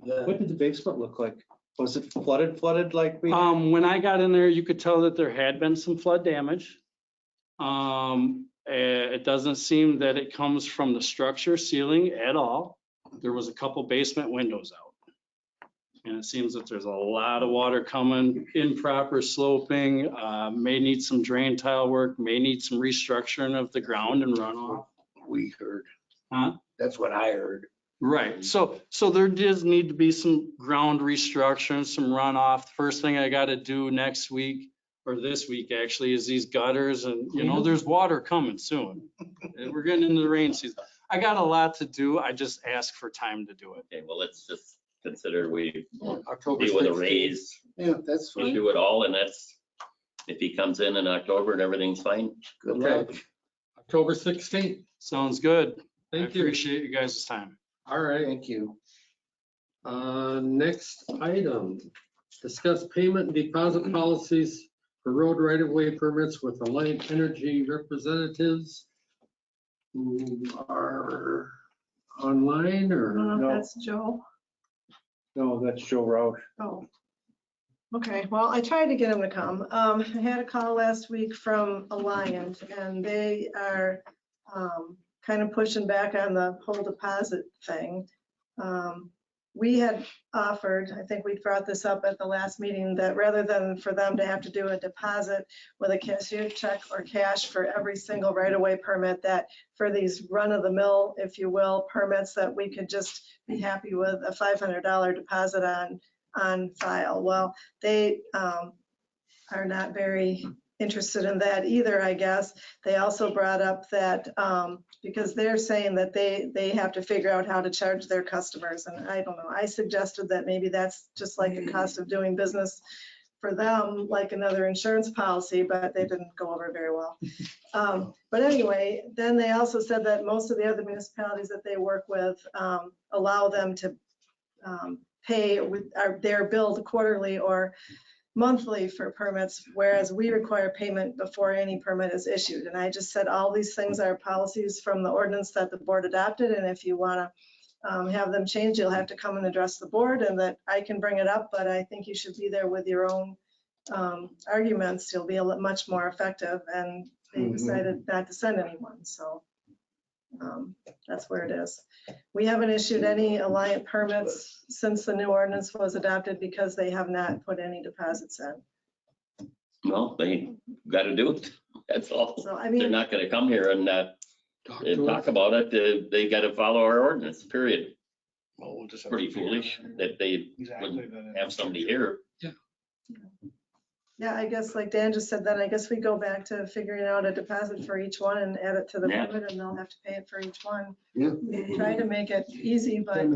[SPEAKER 8] What did the basement look like? Was it flooded like we?
[SPEAKER 9] When I got in there, you could tell that there had been some flood damage. It doesn't seem that it comes from the structure ceiling at all. There was a couple basement windows out. And it seems that there's a lot of water coming, improper sloping, may need some drain tile work, may need some restructuring of the ground and runoff.
[SPEAKER 7] We heard.
[SPEAKER 9] Huh?
[SPEAKER 7] That's what I heard.
[SPEAKER 9] Right, so there does need to be some ground restructuring, some runoff. First thing I gotta do next week, or this week actually, is these gutters and, there's water coming soon. And we're getting into the rain season. I got a lot to do, I just ask for time to do it.
[SPEAKER 4] Okay, well, let's just consider we
[SPEAKER 3] October
[SPEAKER 4] deal with a
[SPEAKER 3] 16th.
[SPEAKER 4] raise,
[SPEAKER 7] Yeah, that's
[SPEAKER 4] we
[SPEAKER 7] fine.
[SPEAKER 4] do it all, and that's, if he comes in October and everything's fine.
[SPEAKER 7] Good
[SPEAKER 3] Okay.
[SPEAKER 7] luck.
[SPEAKER 3] October 16th.
[SPEAKER 9] Sounds good. I
[SPEAKER 3] Thank you.
[SPEAKER 9] appreciate you guys' time.
[SPEAKER 3] All right.
[SPEAKER 7] Thank you.
[SPEAKER 3] Next item, discuss payment and deposit policies for road right-of-way permits with Alliant Energy representatives who are online
[SPEAKER 5] I
[SPEAKER 3] or?
[SPEAKER 5] don't know
[SPEAKER 8] No.
[SPEAKER 5] if that's Joe.
[SPEAKER 8] No, that's Joe Roush.
[SPEAKER 5] Oh. Okay, well, I tried to get him to come. I had a call last week from Alliant and they are kind of pushing back on the whole deposit thing. We had offered, I think we brought this up at the last meeting, that rather than for them to have to do a deposit with a cashier check or cash for every single right-of-way permit, that for these run-of-the-mill, if you will, permits, that we could just be happy with a $500 deposit on file. Well, they are not very interested in that either, I guess. They also brought up that because they're saying that they have to figure out how to charge their customers. And I don't know, I suggested that maybe that's just like the cost of doing business for them, like another insurance policy, but they didn't go over very well. But anyway, then they also said that most of the other municipalities that they work with allow them to pay with their billed quarterly or monthly for permits, whereas we require payment before any permit is issued. And I just said, all these things are policies from the ordinance that the board adopted. And if you want to have them changed, you'll have to come and address the board, and that I can bring it up, but I think you should be there with your own arguments. You'll be much more effective. And they decided not to send anyone. So that's where it is. We haven't issued any Alliant permits since the new ordinance was adopted because they have not put any deposits in.
[SPEAKER 4] Well, they got to do it, that's all.
[SPEAKER 5] So I
[SPEAKER 4] They're
[SPEAKER 5] mean,
[SPEAKER 4] not gonna come here and talk about it, they got to follow our ordinance, period. It's pretty foolish that they wouldn't have somebody here.
[SPEAKER 5] yeah, I guess like Dan just said, then I guess we go back to figuring out a deposit for each one and add it to the
[SPEAKER 4] Yeah.
[SPEAKER 5] permit, and they'll have to pay it for each one.
[SPEAKER 7] Yeah.
[SPEAKER 5] We try to make it easy, but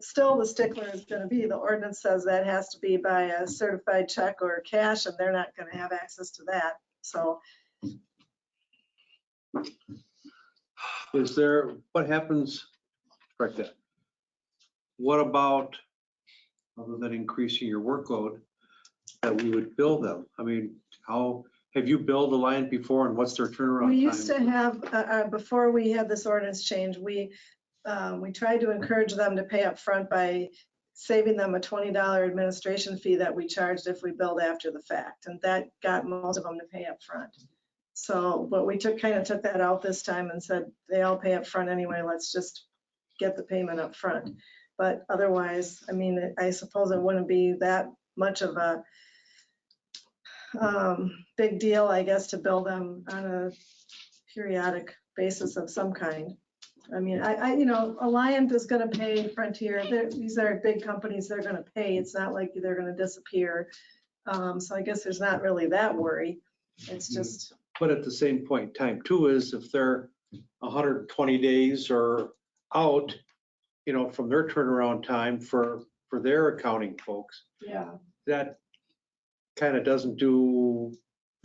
[SPEAKER 5] still the stickler is going to be, the ordinance says that has to be by a certified check or cash, and they're not going to have access to that. So
[SPEAKER 8] Is there, what happens, correct that? What about, other than increasing your workload, that we would bill them? I mean, how, have you billed Alliant before, and what's their turnaround time?
[SPEAKER 5] we used to have, before we had this ordinance change, we tried to encourage them to pay up front by saving them a $20 administration fee that we charged if we billed after the fact. And that got most of them to pay up front. So, but we kind of took that out this time and said, they all pay up front anyway, let's just get the payment up front. But otherwise, I mean, I suppose it wouldn't be that much of a big deal, I guess, to bill them on a periodic basis of some kind. I mean, Alliant is going to pay Frontier. These are big companies, they're going to pay. It's not like they're going to disappear. So I guess there's not really that worry. It's just.
[SPEAKER 8] But at the same point in time too, is if they're 120 days or out, from their turnaround time for their accounting folks,
[SPEAKER 5] Yeah.
[SPEAKER 8] that kind of doesn't do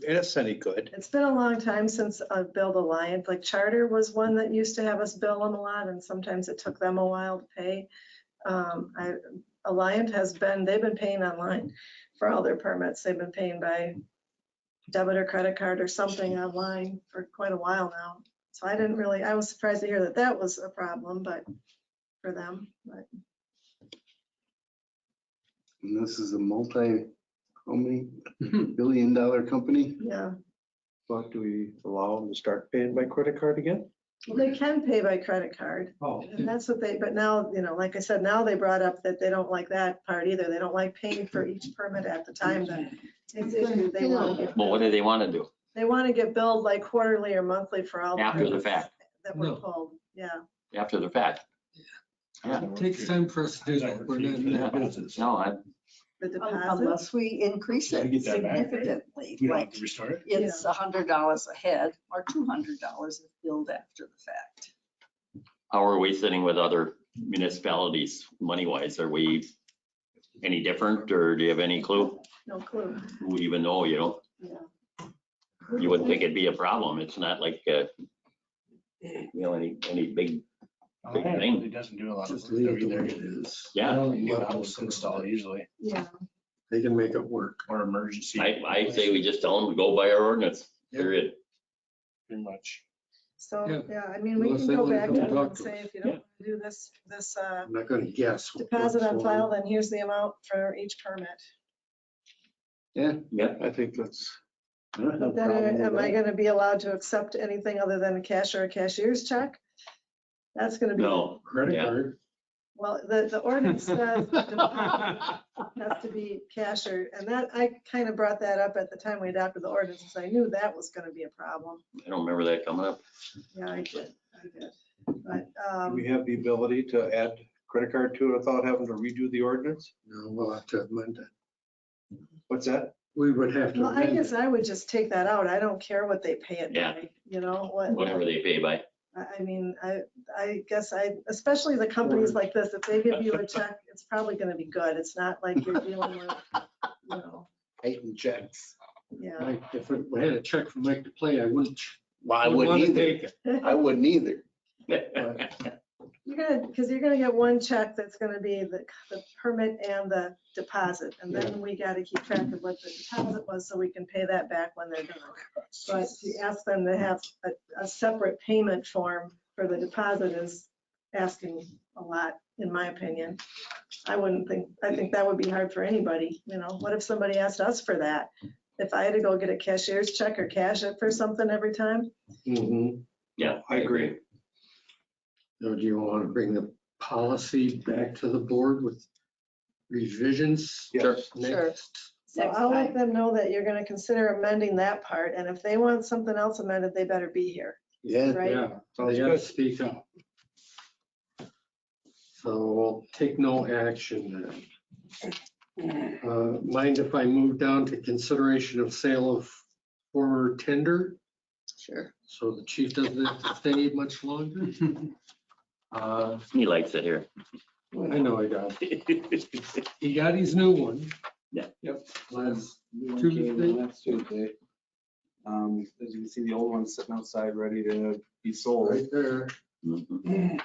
[SPEAKER 8] us any good.
[SPEAKER 5] It's been a long time since I've billed Alliant. Like Charter was one that used to have us bill them a lot, and sometimes it took them a while to pay. Alliant they've been paying online for all their permits. They've been paying by debit or credit card or something online for quite a while now. So I was surprised to hear that that was a problem, but for them, but
[SPEAKER 7] And this is a how many billion-dollar company?
[SPEAKER 5] yeah.
[SPEAKER 8] But do we allow them to start paying by credit card again?
[SPEAKER 5] Well, they can pay by credit card.
[SPEAKER 8] Oh.
[SPEAKER 5] And that's what but now, like I said, now they brought up that they don't like that part either. They don't like paying for each permit at the time that it's issued. They want to get,
[SPEAKER 4] Well, what do they want to do
[SPEAKER 5] they want to get billed like quarterly or monthly for all.
[SPEAKER 4] after the
[SPEAKER 5] permits
[SPEAKER 4] fact?
[SPEAKER 5] That were
[SPEAKER 3] No.
[SPEAKER 5] pulled, yeah.
[SPEAKER 4] After the fact? Yeah.
[SPEAKER 3] It takes time for us to do that. We're not in that business.
[SPEAKER 4] No,
[SPEAKER 5] The deposit.
[SPEAKER 2] Unless we increase
[SPEAKER 6] Gotta
[SPEAKER 2] it
[SPEAKER 6] get that back, right?
[SPEAKER 2] significantly,
[SPEAKER 6] We don't have
[SPEAKER 2] like
[SPEAKER 6] to restore it.
[SPEAKER 2] it's $100 a head or $200 if billed after the fact.
[SPEAKER 4] how are we sitting with other municipalities money wise? Are we any different or do you have any clue?
[SPEAKER 5] No clue.
[SPEAKER 4] Who would even know, you know?
[SPEAKER 5] Yeah.
[SPEAKER 4] You wouldn't think it'd be a problem. It's not like, any big,
[SPEAKER 6] It really doesn't do a lot of
[SPEAKER 7] Just
[SPEAKER 6] work
[SPEAKER 7] leave
[SPEAKER 6] though
[SPEAKER 7] it the way
[SPEAKER 6] either.
[SPEAKER 7] it is.
[SPEAKER 4] yeah.
[SPEAKER 6] New house install usually,
[SPEAKER 5] Yeah.
[SPEAKER 7] They can make it work.
[SPEAKER 6] or emergency.
[SPEAKER 4] I say we just tell them to go by our ordinance, period.
[SPEAKER 6] Pretty much.
[SPEAKER 5] So,
[SPEAKER 3] Yeah.
[SPEAKER 5] yeah, I mean, we
[SPEAKER 7] Unless
[SPEAKER 5] can
[SPEAKER 7] they
[SPEAKER 5] go
[SPEAKER 7] wanna
[SPEAKER 5] back
[SPEAKER 7] come
[SPEAKER 5] to them
[SPEAKER 7] talk
[SPEAKER 5] and
[SPEAKER 7] to
[SPEAKER 5] say,
[SPEAKER 7] us.
[SPEAKER 5] if you don't want to do this,
[SPEAKER 7] I'm not gonna guess.
[SPEAKER 5] deposit on file, then here's the amount for each permit.
[SPEAKER 7] Yeah.
[SPEAKER 4] Yep.
[SPEAKER 8] I think that's,
[SPEAKER 7] I don't have a
[SPEAKER 5] But then
[SPEAKER 7] problem with
[SPEAKER 5] am I
[SPEAKER 7] that.
[SPEAKER 5] going to be allowed to accept anything other than a cash or a cashier's check? That's going to be.
[SPEAKER 4] No.
[SPEAKER 7] Credit
[SPEAKER 4] Yeah.
[SPEAKER 7] card.
[SPEAKER 5] Well, the ordinance says the deposit has to be cash or, and that, I kind of brought that up at the time we adopted the ordinance, because I knew that was going to be a problem.
[SPEAKER 4] I don't remember that coming up.
[SPEAKER 5] Yeah, I did. But,
[SPEAKER 8] do we have the ability to add credit card to it without having to redo the ordinance?
[SPEAKER 7] No, we'll have to amend it.
[SPEAKER 8] What's that?
[SPEAKER 7] We would have to
[SPEAKER 5] well, I
[SPEAKER 7] amend
[SPEAKER 5] guess
[SPEAKER 7] it.
[SPEAKER 5] I would just take that out. I don't care what they pay it
[SPEAKER 4] Yeah.
[SPEAKER 5] by, you know, what.
[SPEAKER 4] Whatever they pay by.
[SPEAKER 5] I mean, I guess especially the companies like this, if they give you a check, it's probably gonna be good. It's not like you're dealing with, you know,
[SPEAKER 7] Hating checks.
[SPEAKER 5] yeah.
[SPEAKER 7] Like, if we had a check from Mike to play, I wouldn't. Well, I
[SPEAKER 3] Wouldn't
[SPEAKER 7] wouldn't
[SPEAKER 3] wanna
[SPEAKER 7] either.
[SPEAKER 3] take it.
[SPEAKER 7] I wouldn't either.
[SPEAKER 5] Because you're gonna get one check that's gonna be the permit and the deposit, and then we gotta keep track of what the deposit was, so we can pay that back when they're done. But to ask them to have a separate payment form for the deposit is asking a lot, in my opinion. I think that would be hard for anybody, you know, what if somebody asked us for that? If I had to go get a cashier's check or cash it for something every time?
[SPEAKER 7] Mm-hmm.
[SPEAKER 4] Yeah, I agree.
[SPEAKER 7] So do you want to bring the policy back to the board with revisions?
[SPEAKER 4] Sure.
[SPEAKER 7] Next.
[SPEAKER 5] So I'll let them know that you're gonna consider amending that part, and if they want something else amended, they better be here,
[SPEAKER 7] Yeah.
[SPEAKER 5] right?
[SPEAKER 7] Yeah.
[SPEAKER 8] Sounds
[SPEAKER 7] They have to
[SPEAKER 8] good.
[SPEAKER 7] speak up. So we'll take no action then. Mind if I move down to consideration of sale of former tender?
[SPEAKER 2] Sure.
[SPEAKER 7] So the chief doesn't have to stay much longer?
[SPEAKER 4] He likes it here.
[SPEAKER 7] I know I got.
[SPEAKER 3] He got his new one.
[SPEAKER 7] Yep.
[SPEAKER 13] Last
[SPEAKER 3] Tuesday.
[SPEAKER 13] Last Tuesday. As you can see, the old one's sitting outside ready to be sold.
[SPEAKER 7] Right there,
[SPEAKER 4] Mhm.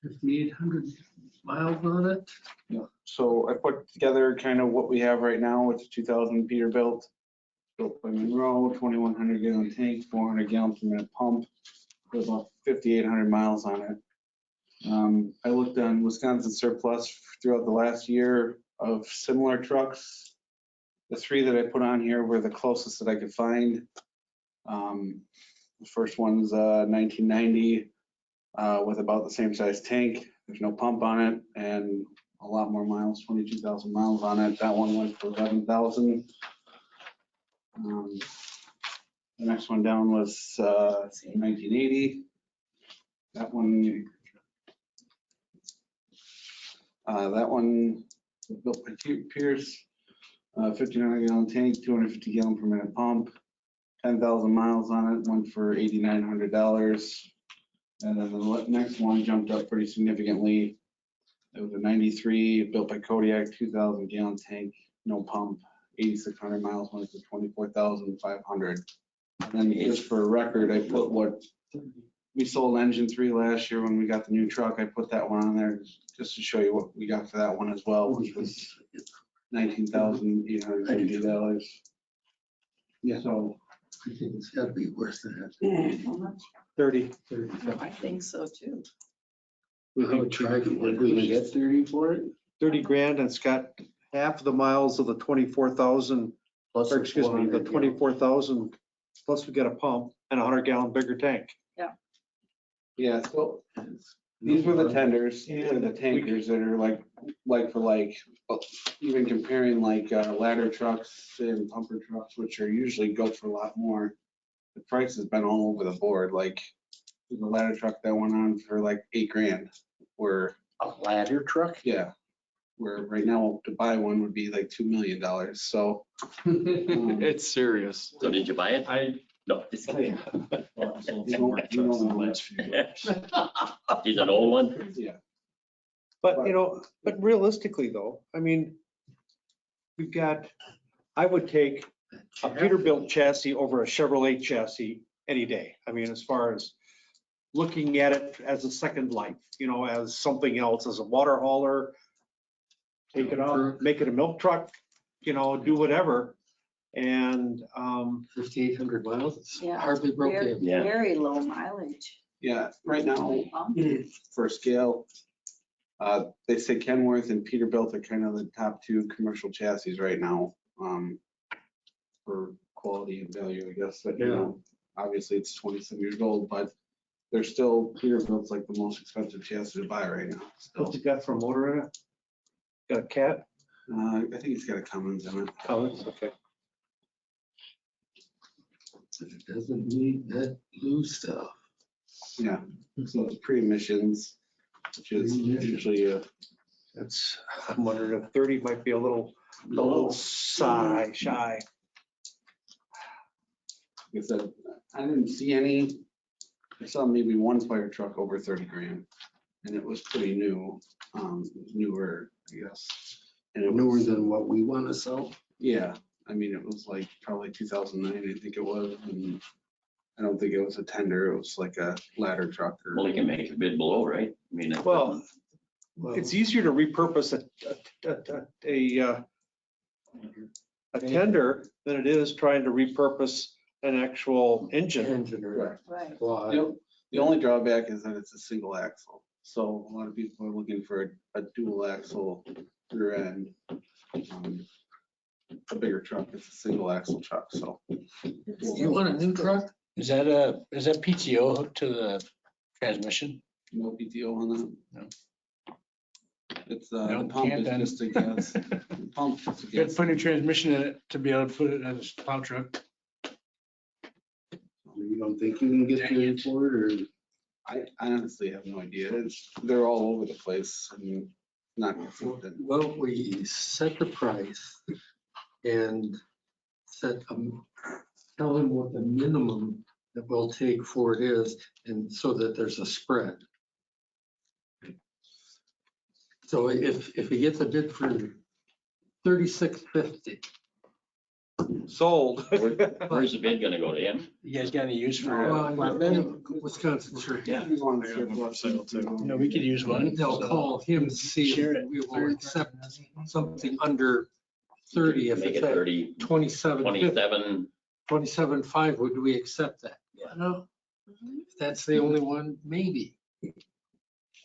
[SPEAKER 7] 5,800 miles on it.
[SPEAKER 13] So I put together kind of what we have right now with the 2000 Peterbilt. Built by Monroe, 2,100 gallon tank, 400 gallon per minute pump. With about 5,800 miles on it. I looked on Wisconsin surplus throughout the last year of similar trucks. The three that I put on here were the closest that I could find. The first one's 1990 with about the same size tank. There's no pump on it and a lot more miles, 22,000 miles on it. That one went for 11,000. The next one down was 1980. That one was built by Pierce, 1,500 gallon tank, 250 gallon per minute pump, 10,000 miles on it, went for $8,900. And then the next one jumped up pretty significantly. It was a 93 built by Kodiak, 2,000 gallon tank, no pump, 8,600 miles, went for 24,500. And then just for a record, I put what we sold engine 3 last year when we got the new truck. I put that one on there just to show you what we got for that one as well, which was $19,850.
[SPEAKER 7] Yeah.
[SPEAKER 13] So
[SPEAKER 7] I think it's gotta be worse than that.
[SPEAKER 8] 30.
[SPEAKER 5] I think so too.
[SPEAKER 7] We can try, if we can get 30 for it.
[SPEAKER 8] 30 grand, and it's got half the miles of the 24,000,
[SPEAKER 7] Plus
[SPEAKER 8] or
[SPEAKER 7] the
[SPEAKER 8] excuse me, the
[SPEAKER 7] 400 gallon.
[SPEAKER 8] 24,000, plus we get a pump and a 100-gallon bigger tank.
[SPEAKER 15] Yeah, so these were the tenders for the tankers that are like for like, even comparing like ladder trucks and pumper trucks, which are usually go for a lot more. The price has been all over the board, like the ladder truck that went on for like 8 grand, where,
[SPEAKER 7] A ladder truck?
[SPEAKER 15] yeah, where right now to buy one would be like $2 million, so.
[SPEAKER 9] It's serious.
[SPEAKER 4] So did you buy it?
[SPEAKER 9] I,
[SPEAKER 4] No. He's
[SPEAKER 15] You don't know.
[SPEAKER 4] an old one?
[SPEAKER 15] Yeah.
[SPEAKER 8] But, but realistically though, I mean, we've got, I would take a Peterbilt chassis over a Chevrolet chassis any day. I mean, as far as looking at it as a second life, as something else, as a water hauler, take it out, make it a milk truck, do whatever. And
[SPEAKER 7] 5,800 miles, it's
[SPEAKER 2] Yeah.
[SPEAKER 7] hardly broke
[SPEAKER 2] Very,
[SPEAKER 7] in.
[SPEAKER 4] Yeah.
[SPEAKER 2] very low mileage.
[SPEAKER 15] Yeah, right now, for scale, they say Kenworth and Peterbilt are kind of the top 2 commercial chassis right now, for quality and value, I guess. But, obviously it's 20-some years old, but they're still, Peterbilt's like the most expensive chassis to buy right now. Still.
[SPEAKER 8] what's it got for a motor in it? Got a cat?
[SPEAKER 15] I think it's got a Cummins in it.
[SPEAKER 8] Cummins, okay.
[SPEAKER 7] But it doesn't need that blue stuff.
[SPEAKER 15] Yeah, so it's pre-emissions, which is usually a.
[SPEAKER 8] That's, I'm wondering if 30 might be a little shy.
[SPEAKER 15] Like I said, I didn't see any, I saw maybe one fire truck over 30 grand, and it was pretty new, newer, I guess. And it
[SPEAKER 7] Newer
[SPEAKER 15] was,
[SPEAKER 7] than what we want to sell.
[SPEAKER 15] yeah, I mean, it was like probably 2009, I think it was, and I don't think it was a tender, it was like a ladder truck or.
[SPEAKER 4] Well, he can make a bid below, right? I mean,
[SPEAKER 8] Well, it's easier to repurpose a tender than it is trying to repurpose an actual engine.
[SPEAKER 2] Right.
[SPEAKER 15] The only drawback is that it's a single axle. So a lot of people are looking for a dual axle rear end. A bigger truck, it's a single axle truck, so.
[SPEAKER 6] You want a new truck? Is that PTO hooked to the transmission?
[SPEAKER 15] No PTO on that?
[SPEAKER 6] No.
[SPEAKER 15] It's,
[SPEAKER 6] No,
[SPEAKER 15] the pump
[SPEAKER 6] can't
[SPEAKER 15] is
[SPEAKER 6] then.
[SPEAKER 15] just a gas. The pump is a
[SPEAKER 6] You have
[SPEAKER 15] gas.
[SPEAKER 6] to put a new transmission in it to be able to put it as a plow truck.
[SPEAKER 7] You don't think you can get paid for it, or?
[SPEAKER 15] I honestly have no idea. They're all over the place and not consistent.
[SPEAKER 16] Well, we set the price and set, tell them what the minimum that we'll take for it is, and so that there's a spread. So if he gets a bid for $36.50.
[SPEAKER 8] Sold.
[SPEAKER 4] Where's the bid gonna go to him?
[SPEAKER 6] You guys got any use for
[SPEAKER 16] Wisconsin Church.
[SPEAKER 6] Yeah.
[SPEAKER 15] You want to surplus it too.
[SPEAKER 6] You know, we could use one.
[SPEAKER 16] They'll call him to see if we will accept something under 30. If
[SPEAKER 4] Make
[SPEAKER 16] it's
[SPEAKER 4] it
[SPEAKER 16] at
[SPEAKER 4] 30,
[SPEAKER 16] 27.50,
[SPEAKER 4] 27.
[SPEAKER 16] 27.5, would we accept that? No. If that's the only one, maybe.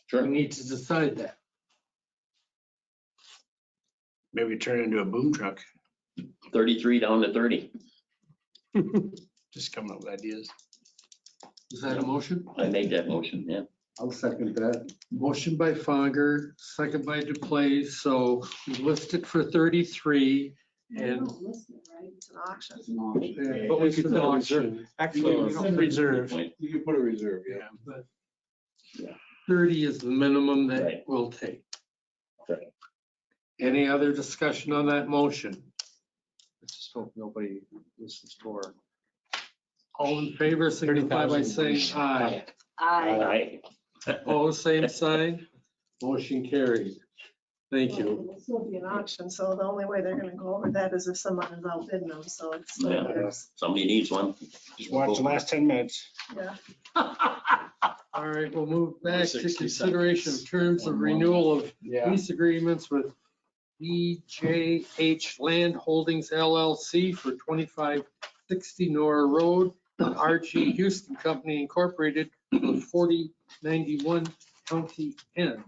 [SPEAKER 4] Sure.
[SPEAKER 16] We need to decide that.
[SPEAKER 6] Maybe turn it into a boom truck.
[SPEAKER 4] 33 down to 30.
[SPEAKER 6] Just coming up with ideas.
[SPEAKER 16] Is that a motion?
[SPEAKER 4] I make that motion, yeah.
[SPEAKER 7] I'll second that.
[SPEAKER 16] Motion by Fogger, second by Duplace, so we listed for 33 and.
[SPEAKER 5] It's an auction.
[SPEAKER 15] It's an auction.
[SPEAKER 8] But we
[SPEAKER 16] It's
[SPEAKER 8] could
[SPEAKER 16] an
[SPEAKER 8] put a reserve.
[SPEAKER 16] auction.
[SPEAKER 8] Actually, you know,
[SPEAKER 6] Reserve.
[SPEAKER 15] You can put a reserve, yeah.
[SPEAKER 16] But 30 is the minimum that
[SPEAKER 4] Right.
[SPEAKER 16] we'll take.
[SPEAKER 4] Right.
[SPEAKER 16] Any other discussion on that motion?
[SPEAKER 8] I just hope nobody listens to her.
[SPEAKER 16] All in favor, signify by saying aye.
[SPEAKER 4] Aye.
[SPEAKER 16] Opposed, same sign. Motion carried. Thank you.
[SPEAKER 5] This will be an auction, so the only way they're gonna go over that is if someone is outbidding them, so it's.
[SPEAKER 4] Yeah. Somebody needs one.
[SPEAKER 6] Just watch the last 10 minutes.
[SPEAKER 5] Yeah.
[SPEAKER 16] All right, we'll move back to
[SPEAKER 9] 60
[SPEAKER 16] consideration of terms of renewal of lease agreements with EJH Land Holdings LLC for 25
[SPEAKER 3] 60 Nora Road, RG Houston Company Incorporated, for 4091 County N.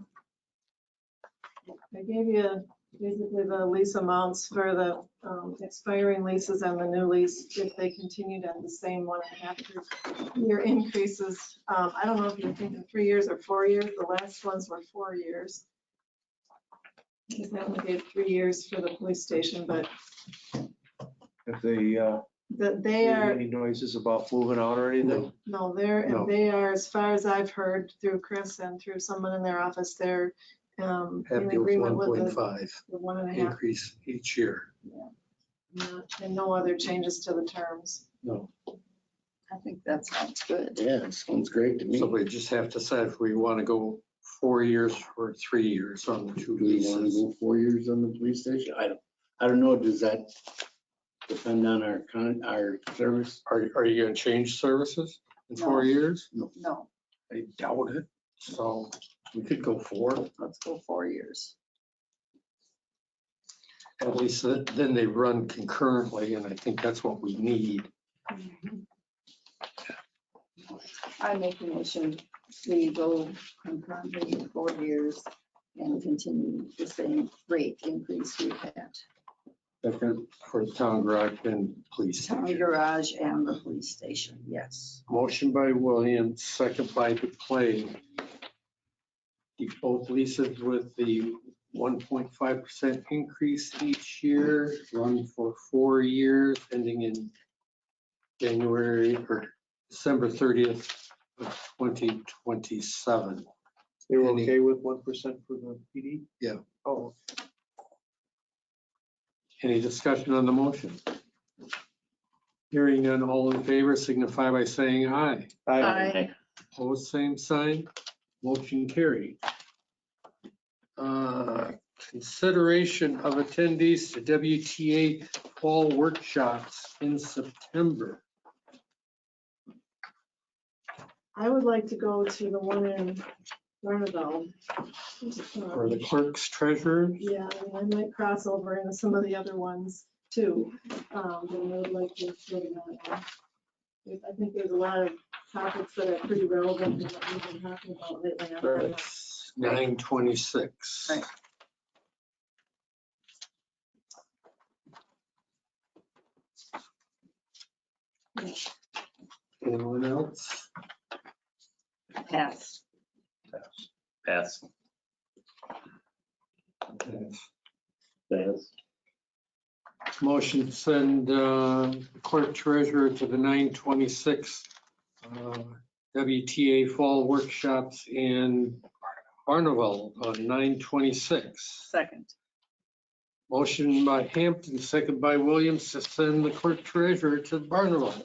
[SPEAKER 5] I gave you basically the lease amounts for the expiring leases and the new lease, if they continued at the same 1.5-year increases. I don't know if you're thinking 3 years or 4 years. The last ones were 4 years. Because they only gave 3 years for the police station, but
[SPEAKER 8] If they,
[SPEAKER 5] they
[SPEAKER 8] hear
[SPEAKER 5] are,
[SPEAKER 8] any noises about moving out or anything?
[SPEAKER 5] no,
[SPEAKER 3] No.
[SPEAKER 5] they are, as far as I've heard through Chris and through someone in their office, they're in
[SPEAKER 16] Have the
[SPEAKER 5] agreement with the
[SPEAKER 16] 1.5
[SPEAKER 5] 1.5.
[SPEAKER 16] increase each year.
[SPEAKER 5] And no other changes to the terms.
[SPEAKER 16] No.
[SPEAKER 2] I think that sounds good.
[SPEAKER 7] Yeah, sounds great to me.
[SPEAKER 16] So we just have to decide if we want to go 4 years or 3 years on the two
[SPEAKER 7] Do we want to
[SPEAKER 16] leases.
[SPEAKER 7] go 4 years on the police station? I don't know. Does that depend on our service?
[SPEAKER 3] Are you gonna change services in
[SPEAKER 2] No.
[SPEAKER 3] 4 years?
[SPEAKER 2] No,
[SPEAKER 3] I doubt it. So we could go 4.
[SPEAKER 2] let's go 4 years.
[SPEAKER 3] At least then they run concurrently, and I think that's what we need.
[SPEAKER 2] I make a motion, we go concurrently 4 years and continue the same rate increase we've had.
[SPEAKER 3] Second for the town garage and police
[SPEAKER 2] Town
[SPEAKER 3] station.
[SPEAKER 2] garage and the police station, yes.
[SPEAKER 3] Motion by Williams, second by DeClay. Keep both leases with the 1.5% increase each year, run for 4 years, ending in January or December 30th of 2027.
[SPEAKER 8] They were
[SPEAKER 3] Any-
[SPEAKER 8] okay with 1% for the PD?
[SPEAKER 3] Yeah.
[SPEAKER 8] Oh,
[SPEAKER 3] Any discussion on the motion? Hearing none, all in favor signify by saying aye.
[SPEAKER 2] Aye.
[SPEAKER 3] Opposed, same sign. Motion carried. Consideration of attendees to WTA fall workshops in September.
[SPEAKER 5] I would like to go to the one in Barneveld.
[SPEAKER 3] Or the clerk's treasurer.
[SPEAKER 5] Yeah, I might cross over into some of the other ones too. But I would like to go to that one. I think there's a lot of topics that are pretty relevant to what we've been talking about lately.
[SPEAKER 3] That's 9/26.
[SPEAKER 2] Right.
[SPEAKER 3] Anyone else?
[SPEAKER 2] Pass.
[SPEAKER 4] Pass.
[SPEAKER 7] Yes.
[SPEAKER 3] Motion to send clerk treasurer to the 9/26 WTA fall workshops in Barneveld on 9/26.
[SPEAKER 2] Second.
[SPEAKER 3] Motion by Hampton, second by Williams to send the clerk treasurer to Barneveld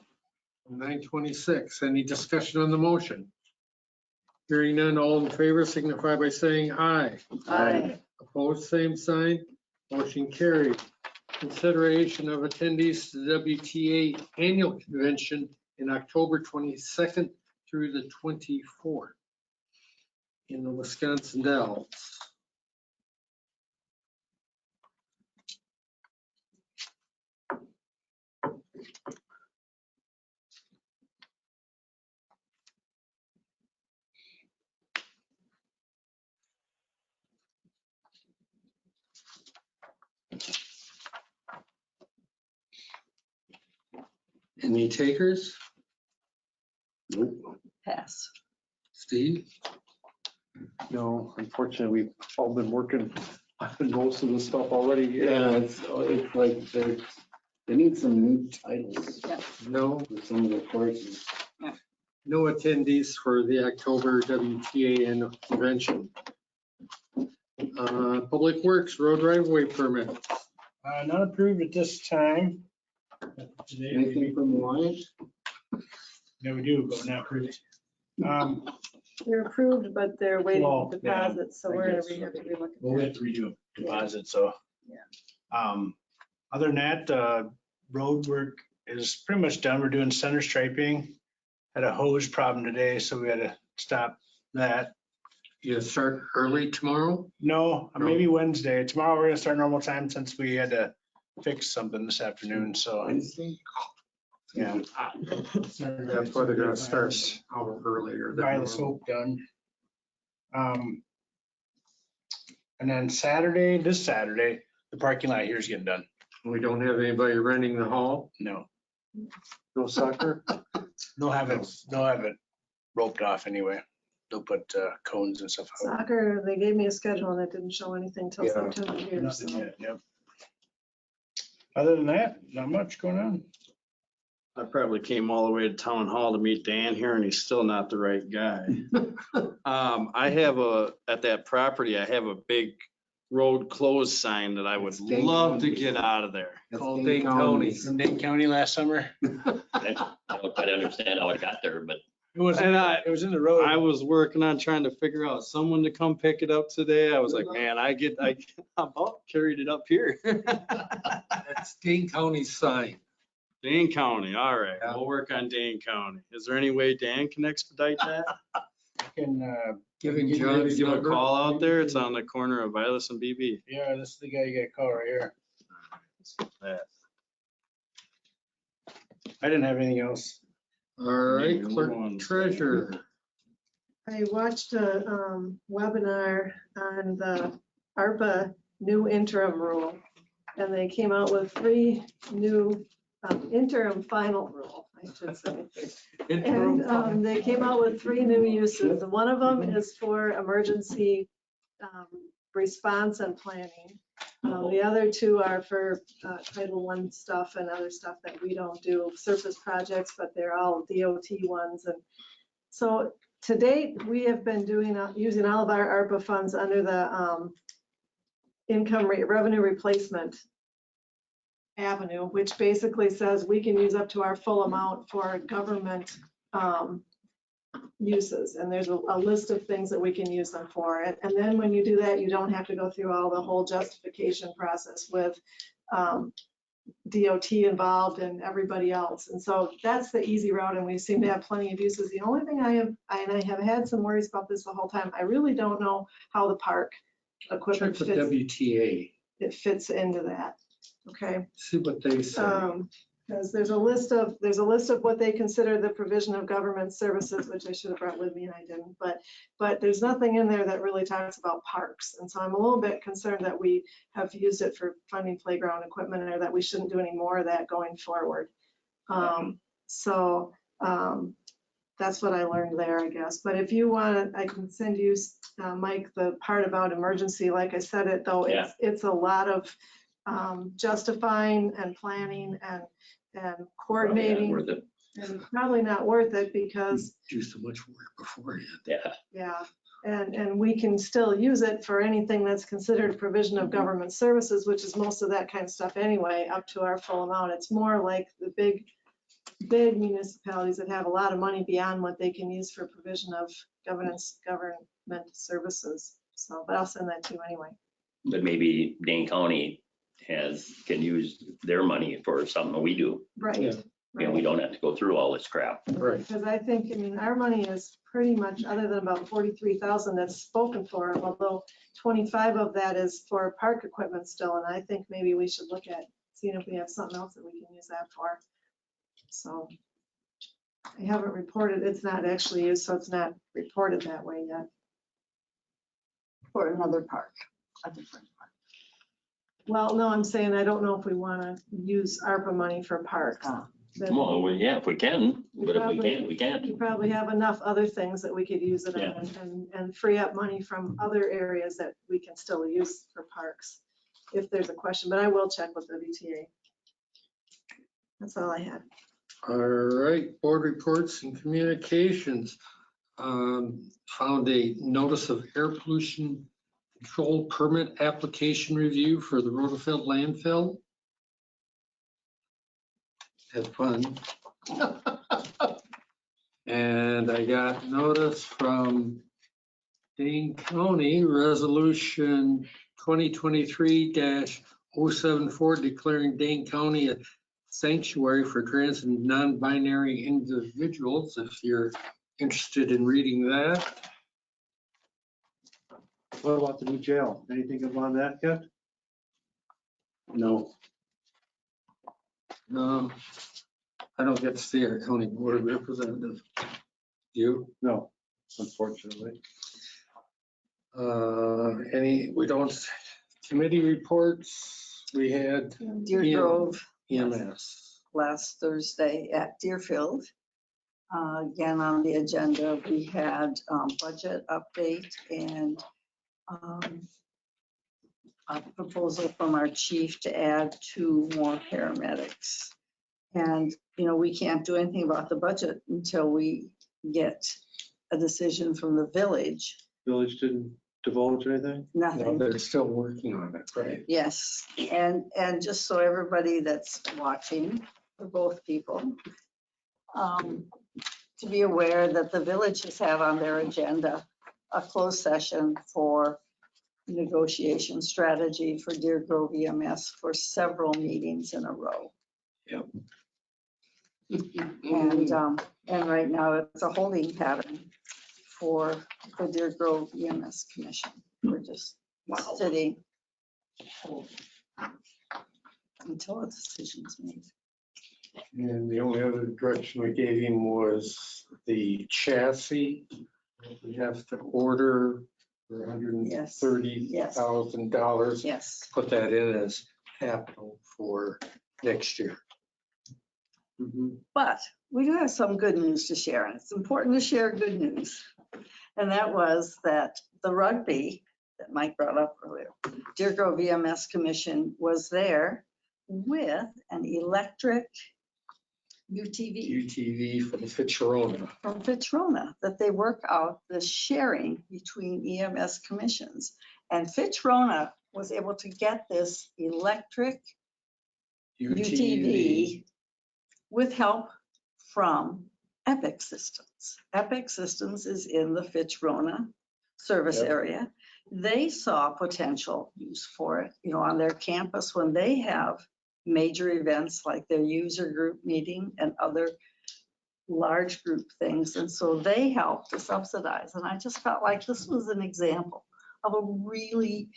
[SPEAKER 3] on 9/26. Any discussion on the motion? Hearing none, all in favor signify by saying aye.
[SPEAKER 2] Aye.
[SPEAKER 3] Opposed, same sign. Motion carried. Consideration of attendees to the WTA annual convention in October 22nd through the 24th in the Wisconsin Dells. Any takers?
[SPEAKER 7] Nope.
[SPEAKER 2] Pass.
[SPEAKER 3] Steve?
[SPEAKER 8] no, unfortunately, we've all been working on most of the stuff already.
[SPEAKER 7] Yeah, it's like they need some new titles
[SPEAKER 3] No,
[SPEAKER 7] for some of the courses.
[SPEAKER 3] no attendees for the October WTA annual convention. Public Works Road right of way permit.
[SPEAKER 6] Not approved at this time.
[SPEAKER 7] Anything from Alliance?
[SPEAKER 6] Yeah, we do, but not approved.
[SPEAKER 5] They're approved, but they're waiting
[SPEAKER 6] Well,
[SPEAKER 5] for
[SPEAKER 6] yeah,
[SPEAKER 5] deposits, so
[SPEAKER 6] I
[SPEAKER 5] we're gonna
[SPEAKER 6] guess
[SPEAKER 5] have to relook.
[SPEAKER 6] We'll have to redo deposit, so. Other than that, road work is pretty much done. We're doing center striping. Had a hose problem today, so we had to stop that.
[SPEAKER 3] You start early tomorrow?
[SPEAKER 6] No,
[SPEAKER 3] No.
[SPEAKER 6] maybe Wednesday. Tomorrow we're gonna start normal time since we had to fix something this afternoon, so.
[SPEAKER 7] Wednesday?
[SPEAKER 6] Yeah.
[SPEAKER 16] That's why they're gonna start an hour earlier. than
[SPEAKER 6] Buy the
[SPEAKER 16] normal.
[SPEAKER 6] soap done. And then Saturday, this Saturday, the parking lot here is getting done.
[SPEAKER 16] We don't have anybody renting the hall.
[SPEAKER 6] No,
[SPEAKER 8] No sucker.
[SPEAKER 6] they'll have it roped off anyway. They'll put cones and stuff out.
[SPEAKER 5] Soccer, they gave me a schedule and it didn't show anything till
[SPEAKER 6] Yeah.
[SPEAKER 5] September here.
[SPEAKER 6] Nothing
[SPEAKER 5] So
[SPEAKER 6] yet, yep. Other than that, not much going on.
[SPEAKER 9] I probably came all the way to town hall to meet Dan here and he's still not the right guy. I have at that property, I have a big road closed sign that I would
[SPEAKER 7] It's Dane
[SPEAKER 9] love to
[SPEAKER 7] County.
[SPEAKER 9] get out of there.
[SPEAKER 7] That's
[SPEAKER 16] Call
[SPEAKER 7] Dane
[SPEAKER 16] Dane County.
[SPEAKER 6] From Dane County last summer.
[SPEAKER 4] I don't quite understand how it got there, but
[SPEAKER 6] It was,
[SPEAKER 9] And
[SPEAKER 6] it was in the road.
[SPEAKER 9] I was working on trying to figure out someone to come pick it up today. I was like, man, I about carried it up here.
[SPEAKER 16] That's Dane County's sign.
[SPEAKER 9] Dane County, all right, we'll work on Dane County. Is there any way Dan can expedite that?
[SPEAKER 6] Can,
[SPEAKER 16] Giving
[SPEAKER 9] Maybe
[SPEAKER 16] John's
[SPEAKER 9] give a
[SPEAKER 16] number.
[SPEAKER 9] call out there. It's on the corner of Vilas and BB.
[SPEAKER 6] yeah, this is the guy you gotta call right here.
[SPEAKER 9] Yeah.
[SPEAKER 6] I didn't have anything else.
[SPEAKER 16] All right,
[SPEAKER 9] Yeah,
[SPEAKER 16] clerk
[SPEAKER 9] we're on.
[SPEAKER 16] treasurer.
[SPEAKER 5] I watched a webinar on the ARPA new interim rule. And they came out with 3 new interim final rule, I should say. And they came out with 3 new uses. And one of them is for emergency response and planning. The other 2 are for Title I stuff and other stuff that we don't do, surface projects, but they're all DOT ones. And so to date, we have been using all of our ARPA funds under the revenue replacement avenue, which basically says we can use up to our full amount for government uses. And there's a list of things that we can use them for. And then when you do that, you don't have to go through all the whole justification process with DOT involved and everybody else. And so that's the easy route, and we seem to have plenty of uses. The only thing I have had some worries about this the whole time, I really don't know how the park equipment
[SPEAKER 16] Check with WTA,
[SPEAKER 5] fits into that. Okay.
[SPEAKER 16] see what they say.
[SPEAKER 5] Because there's a list of what they consider the provision of government services, which I should have brought with me and I didn't, but there's nothing in there that really talks about parks. And so I'm a little bit concerned that we have used it for funding playground equipment, or that we shouldn't do any more of that going forward. That's what I learned there, I guess. But if you want, I can send you, Mike, the part about emergency. Like I said it, though, it's a lot of justifying and planning and coordinating.
[SPEAKER 4] worth it.
[SPEAKER 5] And probably not worth it because,
[SPEAKER 16] Do so much work beforehand.
[SPEAKER 5] yeah, and we can still use it for anything that's considered provision of government services, which is most of that kind of stuff anyway, up to our full amount. It's more like the big municipalities that have a lot of money beyond what they can use for provision of government services. So, but I'll send that to you anyway.
[SPEAKER 4] But maybe Dane County can use their money for something we do.
[SPEAKER 5] Right.
[SPEAKER 16] Yeah.
[SPEAKER 4] And we don't have to go through all this crap.
[SPEAKER 16] Right.
[SPEAKER 5] Because I think, our money is pretty much, other than about 43,000 that's spoken for, although 25 of that is for park equipment still. And I think maybe we should look at seeing if we have something else that we can use that for. So I haven't reported, it's not actually used, so it's not reported that way yet.
[SPEAKER 2] For another park, a different park.
[SPEAKER 5] Well, no, I'm saying I don't know if we want to use ARPA money for parks. That-
[SPEAKER 4] Well, yeah, if we can, but if we
[SPEAKER 5] probably-
[SPEAKER 4] can't, we can't.
[SPEAKER 5] We probably have enough other things that we could use it
[SPEAKER 4] Yeah.
[SPEAKER 5] on and free up money from other areas that we can still use for parks, if there's a question, but I will check with WTA. That's all I had.
[SPEAKER 16] All right, board reports and communications. Found a notice of air pollution control permit application review for the Rotofeld landfill. Had fun. And I got notice from Dane County Resolution 2023-074 declaring Dane County a sanctuary for trans and non-binary individuals, if you're interested in reading that.
[SPEAKER 8] What about the new jail? Anything about that yet?
[SPEAKER 7] No.
[SPEAKER 16] I don't get to see our county board representative. You?
[SPEAKER 8] No, unfortunately.
[SPEAKER 16] We don't, committee reports, we had
[SPEAKER 2] Deer Grove
[SPEAKER 16] EMS.
[SPEAKER 2] last Thursday at Deerfield. Again, on the agenda, we had budget update and a proposal from our chief to add 2 more paramedics. And, we can't do anything about the budget until we get a decision from the village.
[SPEAKER 8] Village didn't divulge anything?
[SPEAKER 16] No,
[SPEAKER 2] Nothing.
[SPEAKER 16] they're still working on it, right?
[SPEAKER 2] Yes, and just so everybody that's watching, for both people, to be aware that the village has had on their agenda a closed session for negotiation strategy for Deer Grove EMS for several meetings in a row.
[SPEAKER 16] Yep.
[SPEAKER 2] And right now it's a holding pattern for the Deer Grove EMS Commission. We're just sitting until a decision's made.
[SPEAKER 16] And the only other direction we gave him was the chassis. We have to order for $130,000.
[SPEAKER 2] Yes.
[SPEAKER 16] Put that in as capital for next year.
[SPEAKER 2] But we do have some good news to share, and it's important to share good news. And that was that the rugby that Mike brought up earlier, Deer Grove EMS Commission was there with an electric UTV
[SPEAKER 16] from
[SPEAKER 2] Fitzrona, that they work out the sharing between EMS commissions. And Fitzrona was able to get this electric UTV with help from Epic Systems. Epic Systems is in the Fitzrona service area. They saw potential use for it, on their campus when they have major events like their user group meeting and other large group things. And so they helped to subsidize. And I just felt like this was an example of a really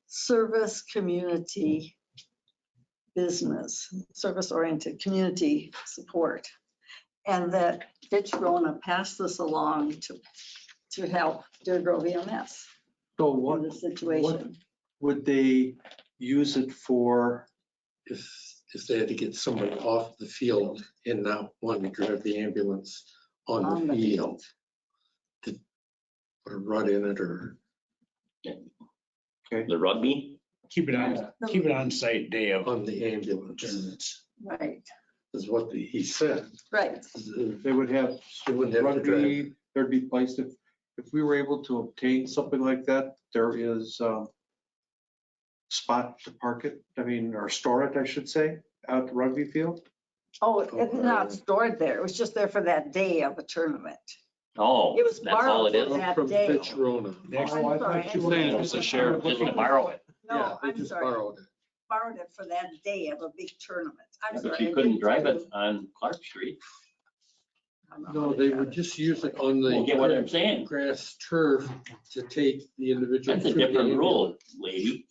[SPEAKER 2] service community business, service-oriented community support. And that Fitzrona passed this along to help Deer Grove EMS
[SPEAKER 8] So
[SPEAKER 2] in the situation.
[SPEAKER 8] Would they use it for?
[SPEAKER 16] If they had to get somebody off the field and not want to drive the ambulance on the field, to put a rut in it or.
[SPEAKER 4] The rugby?
[SPEAKER 6] Keep it on site day of.
[SPEAKER 16] On the ambulance.
[SPEAKER 2] Right.
[SPEAKER 16] Is what he said.
[SPEAKER 2] Right.
[SPEAKER 8] They would have
[SPEAKER 16] They wouldn't have to drive.
[SPEAKER 8] rugby, there'd be placed if we were able to obtain something like that, there is spot to park it, or store it, I should say, out the rugby field.
[SPEAKER 2] Oh, it's not stored there. It was just there for that day of the tournament.
[SPEAKER 4] Oh,
[SPEAKER 2] It was
[SPEAKER 4] that's all
[SPEAKER 2] borrowed
[SPEAKER 4] it
[SPEAKER 2] for
[SPEAKER 4] is?
[SPEAKER 2] that
[SPEAKER 16] From
[SPEAKER 2] day.
[SPEAKER 16] Fitzrona.
[SPEAKER 2] I'm sorry.
[SPEAKER 9] She's saying it was a share.
[SPEAKER 4] Just to borrow it.
[SPEAKER 2] No,
[SPEAKER 16] Yeah, they
[SPEAKER 2] I'm
[SPEAKER 16] just
[SPEAKER 2] sorry.
[SPEAKER 16] borrowed it.
[SPEAKER 2] Borrowed it for that day of a big tournament. I'm
[SPEAKER 4] But
[SPEAKER 2] sorry.
[SPEAKER 4] you couldn't drive it on Clark Street.
[SPEAKER 16] No, they would just use it on
[SPEAKER 4] You get what I'm
[SPEAKER 16] the
[SPEAKER 4] saying?
[SPEAKER 16] grass turf to take the individual.
[SPEAKER 4] That's a
[SPEAKER 16] to the
[SPEAKER 4] different rule,
[SPEAKER 16] ambulance.
[SPEAKER 4] lady.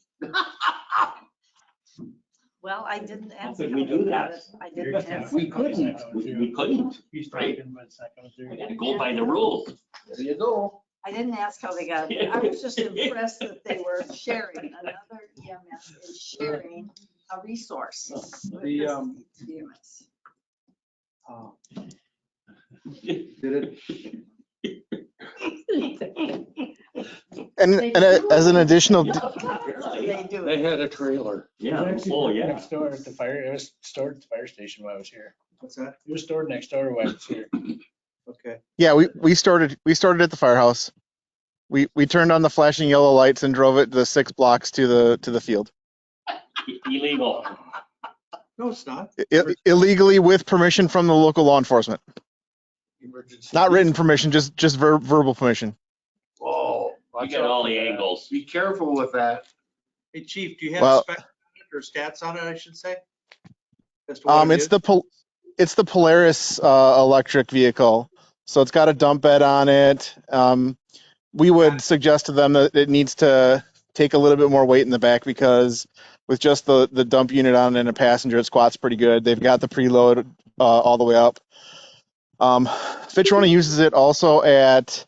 [SPEAKER 2] Well, I didn't ask.
[SPEAKER 4] could we do that?
[SPEAKER 2] I didn't ask.
[SPEAKER 4] We couldn't, we couldn't, right? I gotta go by the rules.
[SPEAKER 16] There you go.
[SPEAKER 2] I didn't ask how they got it. I was just impressed that they were sharing, another EMS is sharing a resource. with
[SPEAKER 8] The,
[SPEAKER 2] this EMS.
[SPEAKER 8] Did
[SPEAKER 17] And as an additional,
[SPEAKER 2] They do.
[SPEAKER 16] They had a trailer.
[SPEAKER 4] Yeah, oh, yeah.
[SPEAKER 6] Next door at the fire, it was stored at the fire station while I was here.
[SPEAKER 8] What's that?
[SPEAKER 6] It was stored next door while I was here.
[SPEAKER 8] Okay.
[SPEAKER 17] yeah, we started at the firehouse. We turned on the flashing yellow lights and drove it the 6 blocks to the field.
[SPEAKER 4] Illegal.
[SPEAKER 8] No, it's not.
[SPEAKER 17] Illegally with permission from the local law enforcement.
[SPEAKER 16] Emergency.
[SPEAKER 17] Not written permission, just verbal permission.
[SPEAKER 4] Whoa, you got all the angles.
[SPEAKER 7] Be careful with that.
[SPEAKER 8] Hey, chief, do you have
[SPEAKER 17] Well-
[SPEAKER 8] spec or stats on it, I should say? As to what it
[SPEAKER 17] It's
[SPEAKER 8] is?
[SPEAKER 17] it's the Polaris electric vehicle. So it's got a dump bed on it. We would suggest to them that it needs to take a little bit more weight in the back because with just the dump unit on and a passenger, it squats pretty good. They've got the preload all the way up. Fitchrona uses it also at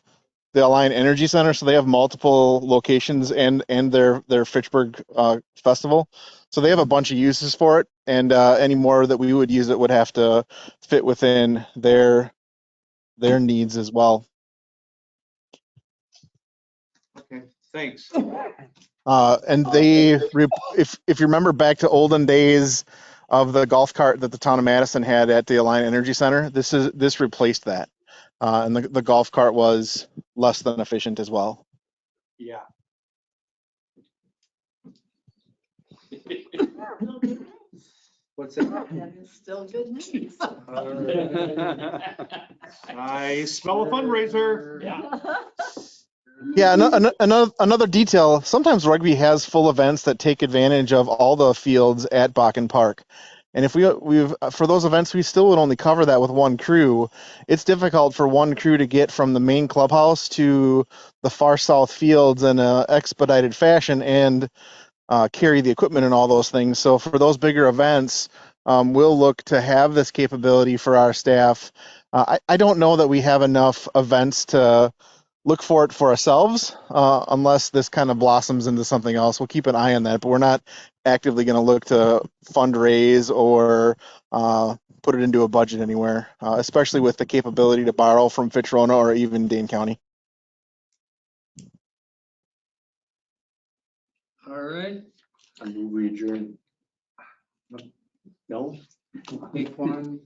[SPEAKER 17] the Alliant Energy Center, so they have multiple locations and their Fitchburg festival. So they have a bunch of uses for it, and any more that we would use it would have to fit within their needs as well.
[SPEAKER 8] Okay, thanks.
[SPEAKER 17] And they, if you remember back to olden days of the golf cart that the town of Madison had at the Alliant Energy Center, this replaced that, and the golf cart was less than efficient as well.
[SPEAKER 8] Yeah. What's that?
[SPEAKER 2] That is still good news.
[SPEAKER 8] I smell a fundraiser.
[SPEAKER 17] Yeah, another detail. Sometimes rugby has full events that take advantage of all the fields at Bakken Park. And if we've for those events, we still would only cover that with one crew. It's difficult for one crew to get from the main clubhouse to the far south fields in an expedited fashion and carry the equipment and all those things. So for those bigger events, we'll look to have this capability for our staff. I don't know that we have enough events to look for it for ourselves, unless this kind of blossoms into something else. We'll keep an eye on that, but we're not actively going to look to fundraise or put it into a budget anywhere, especially with the capability to borrow from Fitchrona or even Dane County.
[SPEAKER 3] All right.
[SPEAKER 7] I move we adjourn.
[SPEAKER 3] No. Take one.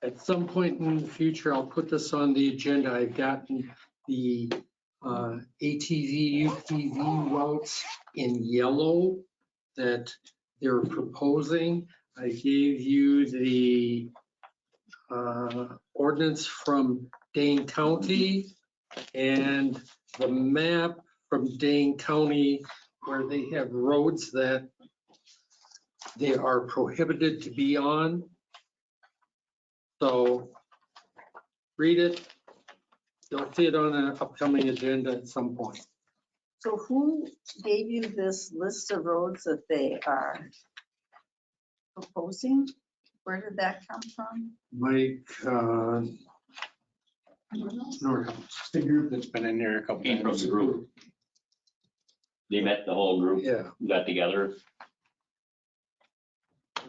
[SPEAKER 3] At some point in the future, I'll put this on the agenda. I've gotten the ATV, UTV routes in yellow that they're proposing. I gave you the ordinance from Dane County and the map from Dane County where they have roads that they are prohibited to be on. So read it. You'll see it on an upcoming agenda at some point.
[SPEAKER 2] So who gave you this list of roads that they are proposing? Where did that come from?
[SPEAKER 3] Mike, Norhouse.
[SPEAKER 6] The group that's been in there a couple
[SPEAKER 4] Came from
[SPEAKER 6] times.
[SPEAKER 4] the group. They met the whole group,
[SPEAKER 3] Yeah,
[SPEAKER 4] got together.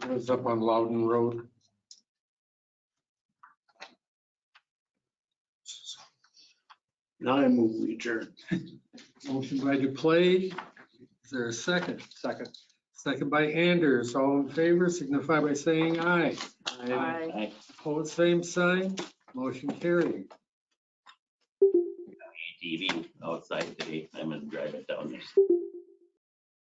[SPEAKER 3] it was up on Loudon Road.
[SPEAKER 6] Now I move we adjourn.
[SPEAKER 3] Motion by Duplay. Is there a second?
[SPEAKER 6] Second.
[SPEAKER 3] Second by Anders. All in favor signify by saying aye.
[SPEAKER 2] Aye.
[SPEAKER 3] Opposed, same sign. Motion carried.
[SPEAKER 4] ATV outside today. I'm gonna drive it down there.